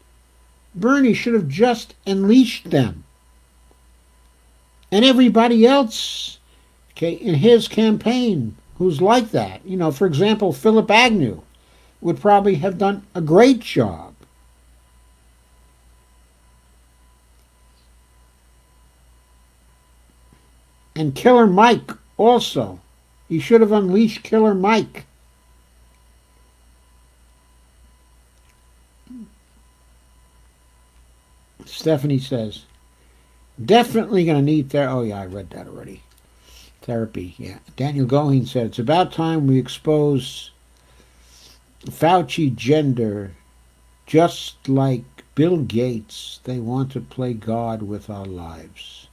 Bernie should have just unleashed them. And everybody else, okay, in his campaign who's like that. You know, for example, Philip Agnew would probably have done a great job. And Killer Mike also. He should have unleashed Killer Mike. Stephanie says, definitely going to need therapy. Oh, yeah, I read that already. Therapy, yeah. Daniel Goheen said, it's about time we expose Fauci gender. Just like Bill Gates, they want to play God with our lives.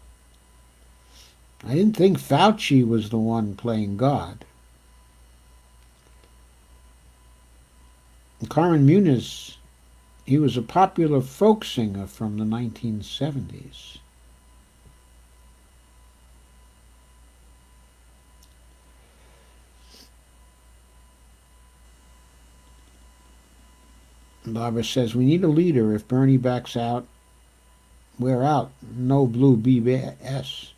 I didn't think Fauci was the one playing God. Carmen Muniz, he was a popular folk singer from the 1970s. Barbara says, we need a leader. If Bernie backs out, we're out. No blue BS.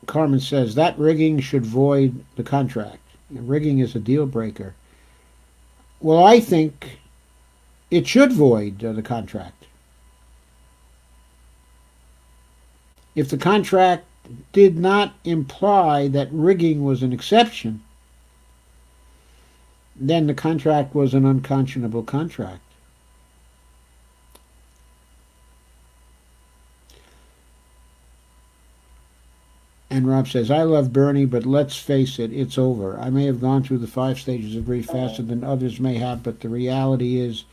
Carmen says, that rigging should void the contract. Rigging is a deal breaker. Well, I think it should void the contract. If the contract did not imply that rigging was an exception, then the contract was an unconscionable contract. And Rob says, I love Bernie, but let's face it, it's over. I may have gone through the 5 stages of grief faster than others may have, but the reality is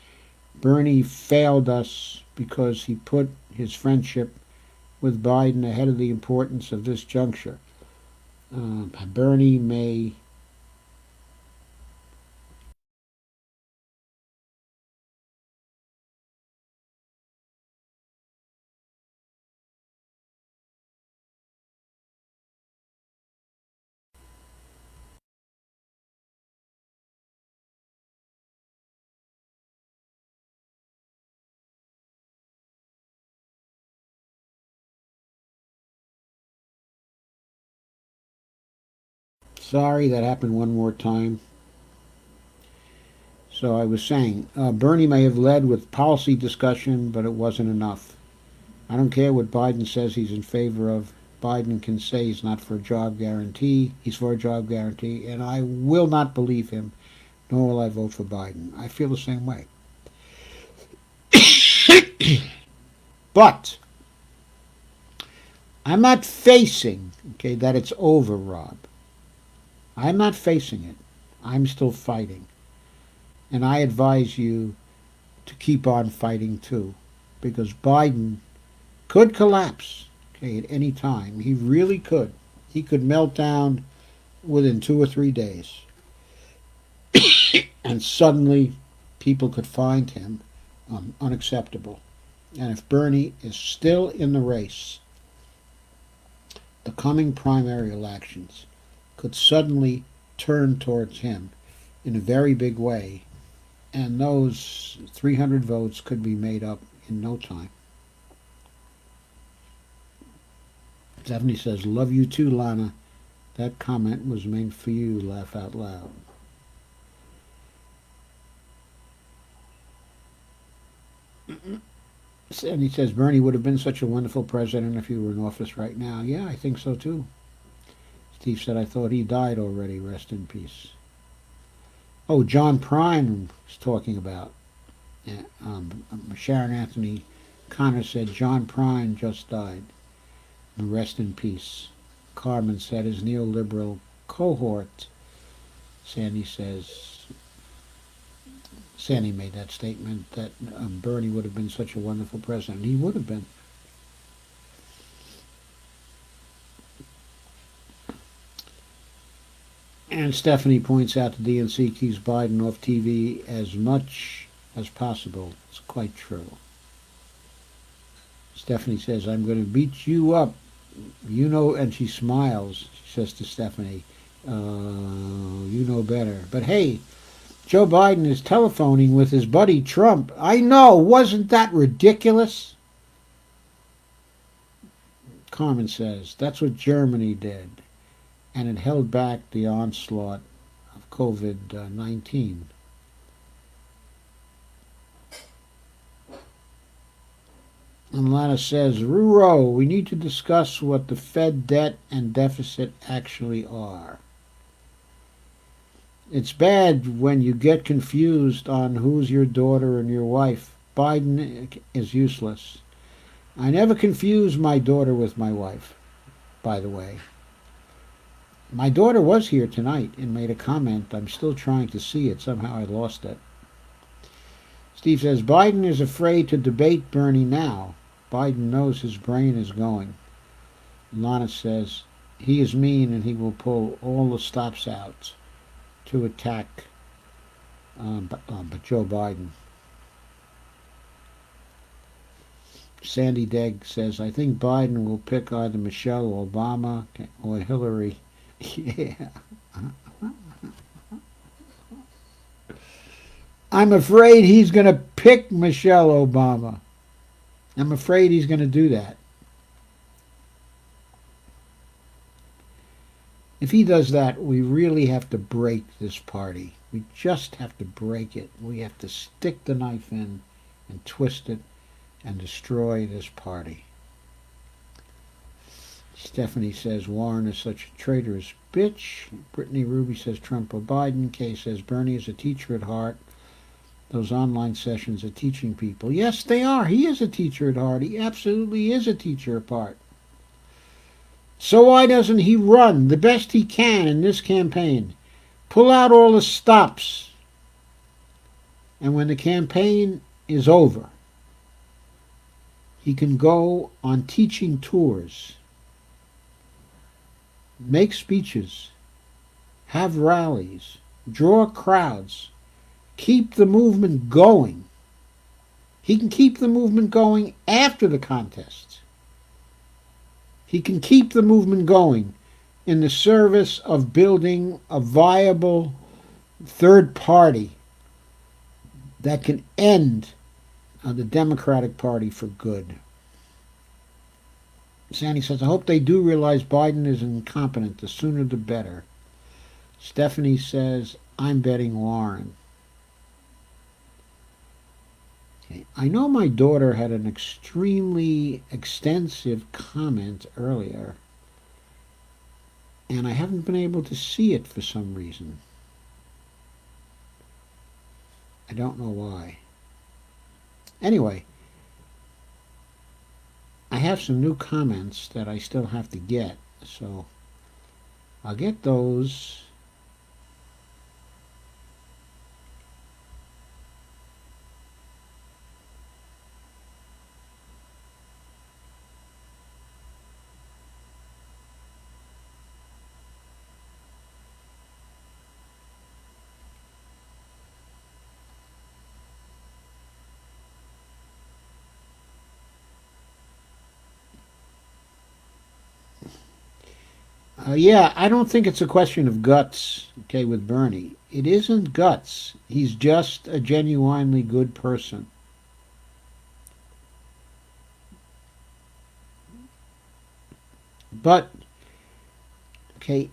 Bernie failed us because he put his friendship with Biden ahead of the importance of this juncture. Bernie may... Sorry, that happened one more time. So I was saying, Bernie may have led with policy discussion, but it wasn't enough. I don't care what Biden says he's in favor of. Biden can say he's not for a job guarantee. He's for a job guarantee, and I will not believe him, nor will I vote for Biden. I feel the same way. But I'm not facing, okay, that it's over, Rob. I'm not facing it. I'm still fighting. And I advise you to keep on fighting too, because Biden could collapse, okay, at any time. He really could. He could melt down within 2 or 3 days. And suddenly people could find him unacceptable. And if Bernie is still in the race, the coming primary elections could suddenly turn towards him in a very big way, and those 300 votes could be made up in no time. Stephanie says, love you too, Lana. That comment was made for you, laugh out loud. And he says, Bernie would have been such a wonderful president if he were in office right now. Yeah, I think so too. Steve said, I thought he died already. Rest in peace. Oh, John Prine was talking about. Sharon Anthony Connor said, John Prine just died. Rest in peace. Carmen said, his neoliberal cohort. Sandy made that statement that Bernie would have been such a wonderful president. He would have been. And Stephanie points out the DNC keeps Biden off TV as much as possible. It's quite true. Stephanie says, I'm going to beat you up. You know, and she smiles. She says to Stephanie, you know better. But hey, Joe Biden is telephoning with his buddy Trump. I know, wasn't that ridiculous? Carmen says, that's what Germany did. And it held back the onslaught of COVID-19. And Lana says, Ruro, we need to discuss what the Fed debt and deficit actually are. It's bad when you get confused on who's your daughter and your wife. Biden is useless. I never confuse my daughter with my wife, by the way. My daughter was here tonight and made a comment. I'm still trying to see it. Somehow I lost it. Steve says, Biden is afraid to debate Bernie now. Biden knows his brain is going. Lana says, he is mean and he will pull all the stops out to attack Joe Biden. Sandy Degg says, I think Biden will pick either Michelle Obama or Hillary. Yeah. I'm afraid he's going to pick Michelle Obama. I'm afraid he's going to do that. If he does that, we really have to break this party. We just have to break it. We have to stick the knife in and twist it and destroy this party. Stephanie says Warren is such a traitorous bitch. Brittany Ruby says Trump or Biden. Kay says Bernie is a teacher at heart. Those online sessions are teaching people. Yes, they are. He is a teacher at heart. He absolutely is a teacher at heart. So why doesn't he run the best he can in this campaign? Pull out all the stops. And when the campaign is over, he can go on teaching tours, make speeches, have rallies, draw crowds, keep the movement going. He can keep the movement going after the contest. He can keep the movement going in the service of building a viable third party that can end the Democratic Party for good. Sandy says, I hope they do realize Biden is incompetent. The sooner the better. Stephanie says, I'm betting Warren. Okay. I know my daughter had an extremely extensive comment earlier and I haven't been able to see it for some reason. I don't know why. Anyway, I have some new comments that I still have to get, so I'll get those. Yeah, I don't think it's a question of guts, okay, with Bernie. It isn't guts. He's just a genuinely good person. But, okay,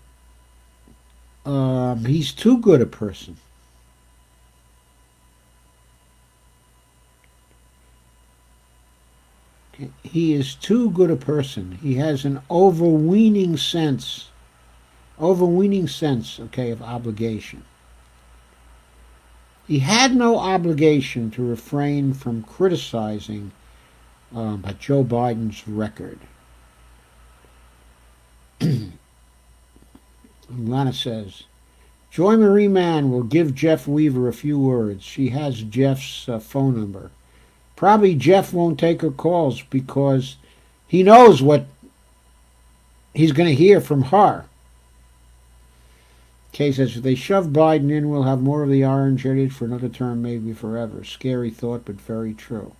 he's too good a person. Okay? He is too good a person. He has an overweening sense, okay, of obligation. He had no obligation to refrain from criticizing Joe Biden's record. Lana says, Joy Marie Mann will give Jeff Weaver a few words. She has Jeff's phone number. Probably Jeff won't take her calls because he knows what he's going to hear from her. Kay says, if they shove Biden in, we'll have more of the orange headed for another term, maybe forever. Scary thought, but very true.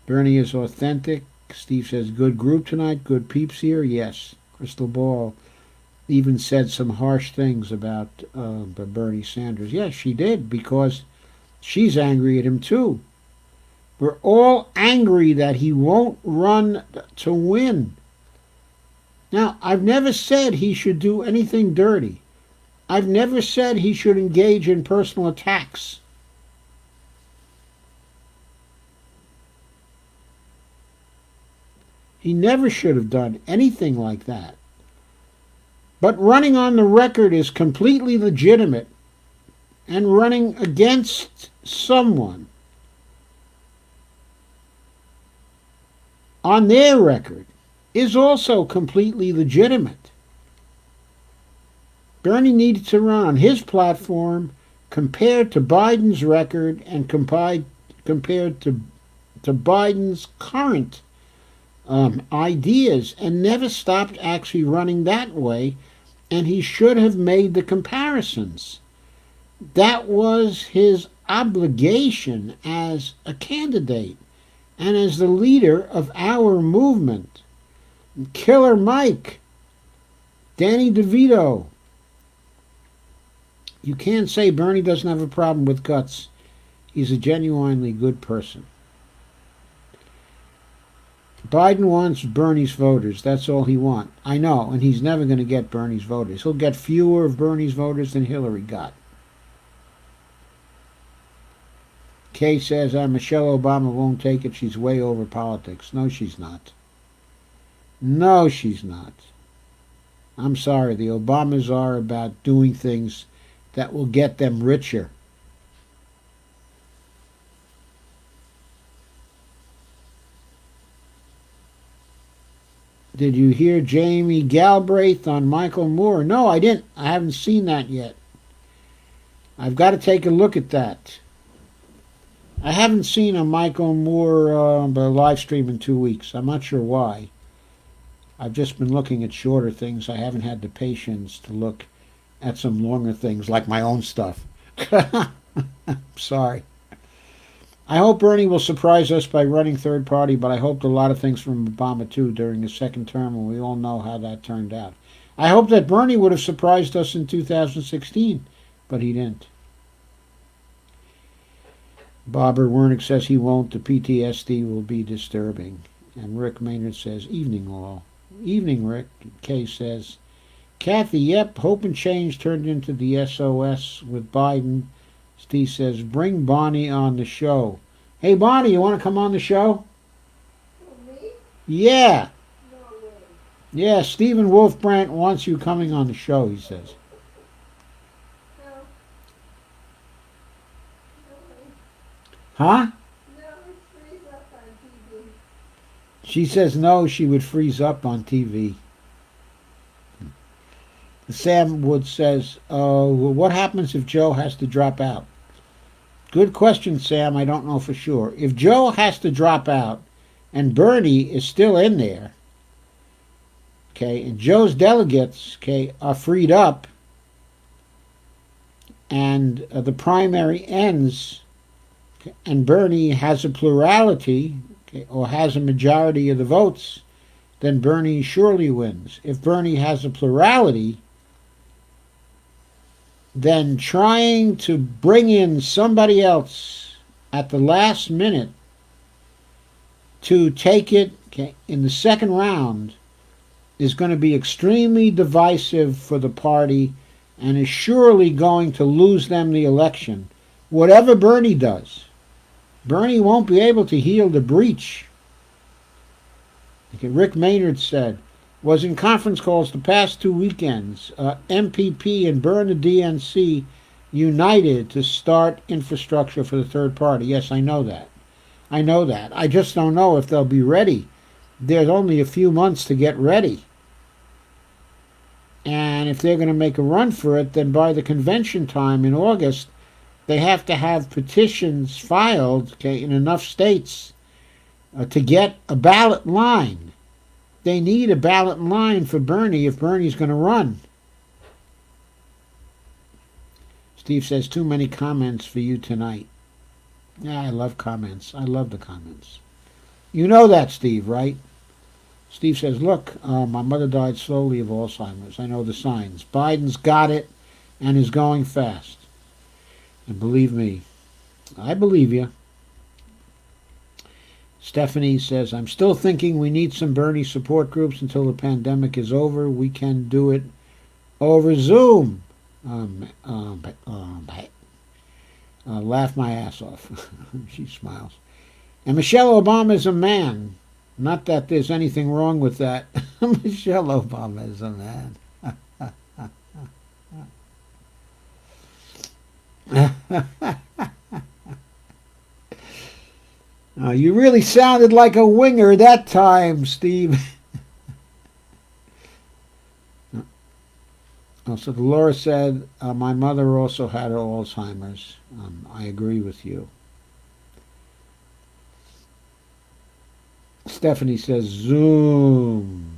Bernie is authentic. Steve says, good group tonight, good peeps here. Yes. Crystal Ball even said some harsh things about Bernie Sanders. Yes, she did, because she's angry at him too. We're all angry that he won't run to win. Now, I've never said he should do anything dirty. I've never said he should engage in personal attacks. He never should have done anything like that. But running on the record is completely legitimate, and running against someone on their record is also completely legitimate. Bernie needed to run on his platform compared to Biden's record and compared to Biden's current ideas, and never stopped actually running that way, and he should have made the comparisons. That was his obligation as a candidate and as the leader of our movement. Killer Mike, Danny DeVito. You can't say Bernie doesn't have a problem with guts. He's a genuinely good person. Biden wants Bernie's voters. That's all he wants. I know, and he's never going to get Bernie's voters. He'll get fewer of Bernie's voters than Hillary got. Kay says, Michelle Obama won't take it. She's way over politics. No, she's not. No, she's not. I'm sorry. The Obamas are about doing things that will get them richer. Did you hear Jamie Galbraith on Michael Moore? No, I didn't. I haven't seen that yet. I've got to take a look at that. I haven't seen a Michael Moore live stream in 2 weeks. I'm not sure why. I've just been looking at shorter things. I haven't had the patience to look at some longer things like my own stuff. Sorry. I hope Bernie will surprise us by running third party, but I hoped a lot of things from Obama too during his second term, and we all know how that turned out. I hope that Bernie would have surprised us in 2016, but he didn't. Bobber Wernick says he won't. The PTSD will be disturbing. And Rick Maynard says, evening all. Evening, Rick. Kay says, Kathy, yep, hope and change turned into the SOS with Biden. Steve says, bring Bonnie on the show. Hey, Bonnie, you want to come on the show? For me? Yeah. No way. Yeah, Stephen Wolfbrandt wants you coming on the show, he says. No, no, Huh? no, it frees up on TV. She says no, she would freeze up on TV. Sam Wood says, what happens if Joe has to drop out? Good question, Sam. I don't know for sure. If Joe has to drop out and Bernie is still in there, okay, and Joe's delegates, okay, are freed up and the primary ends, okay, and Bernie has a plurality, okay, or has a majority of the votes, then Bernie surely wins. If Bernie has a plurality, then trying to bring in somebody else at the last minute to take it, okay, in the second round is going to be extremely divisive for the party and is surely going to lose them the election. Whatever Bernie does, Bernie won't be able to heal the breach. Okay, Rick Maynard said, was in conference calls the past 2 weekends. MPP and Bernie DNC united to start infrastructure for the third party. Yes, I know that. I know that. I just don't know if they'll be ready. There's only a few months to get ready. And if they're going to make a run for it, then by the convention time in August, they have to have petitions filed, okay, in enough states to get a ballot line. They need a ballot line for Bernie if Bernie's going to run. Steve says, too many comments for you tonight. Yeah, I love comments. I love the comments. You know that, Steve, right? Steve says, look, my mother died slowly of Alzheimer's. I know the signs. Biden's got it and is going fast. And believe me, I believe you. Stephanie says, I'm still thinking we need some Bernie support groups until the pandemic is over. We can do it over Zoom. Laugh my ass off. She smiles. And Michelle Obama is a man. Not that there's anything wrong with that. Michelle Obama is a man. You really sounded like a winger that time, Steve. So Laura said, my mother also had Alzheimer's. I agree with you. Stephanie says, Zoom.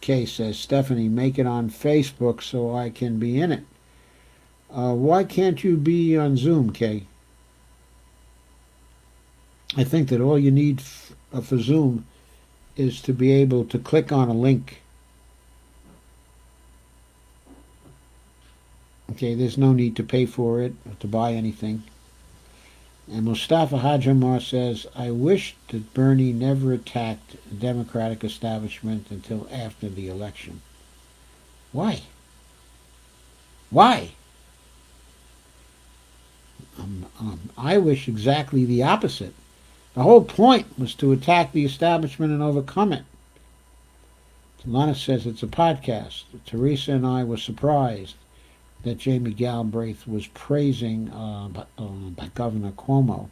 Kay says, Stephanie, make it on Facebook so I can be in it. Why can't you be on Zoom, Kay? I think that all you need for Zoom is to be able to click on a link. Okay, there's no need to pay for it or to buy anything. And Mustafa Hajamar says, I wish that Bernie never attacked the Democratic establishment until after the election. Why? Why? I wish exactly the opposite. The whole point was to attack the establishment and overcome it. Lana says it's a podcast. Teresa and I were surprised that Jamie Galbraith was praising Governor Cuomo.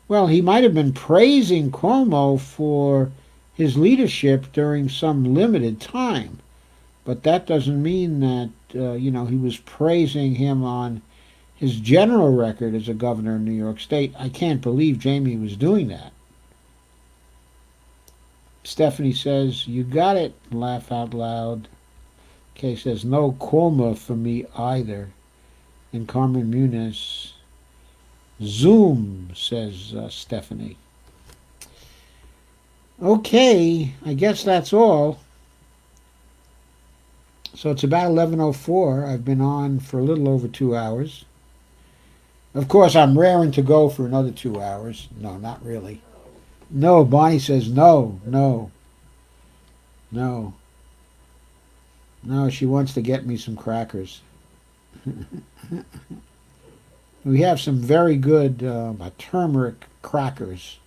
Well, he might have been praising Cuomo for his leadership during some limited time, but that doesn't mean that he was praising him on his general record as a governor in New York State. I can't believe Jamie was doing that. Stephanie says, you got it, laugh out loud. Kay says, no Cuomo for me either. And Carmen Muniz, Zoom, says Stephanie. Okay, I guess that's all. So it's about 11:04. I've been on for a little over 2 hours. Of course, I'm raring to go for another 2 hours. No, not really. No, Bonnie says no. No, she wants to get me some crackers. We have some very good turmeric crackers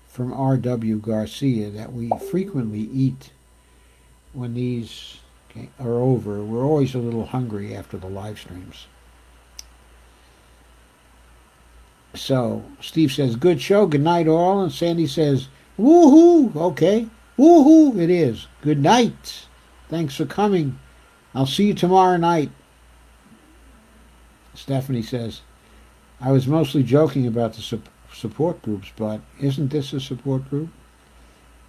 from R.W. Garcia that we frequently eat when these are over. We're always a little hungry after the live streams. So Steve says, good show, good night all. And Sandy says, woohoo, okay, woohoo, it is. Good night. Thanks for coming. I'll see you tomorrow night. Stephanie says, I was mostly joking about the support groups, but isn't this a support group?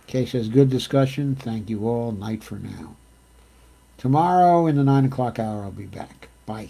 Kay says, good discussion. Thank you all. Night for now. Tomorrow in the 9 o'clock hour, I'll be back. Bye.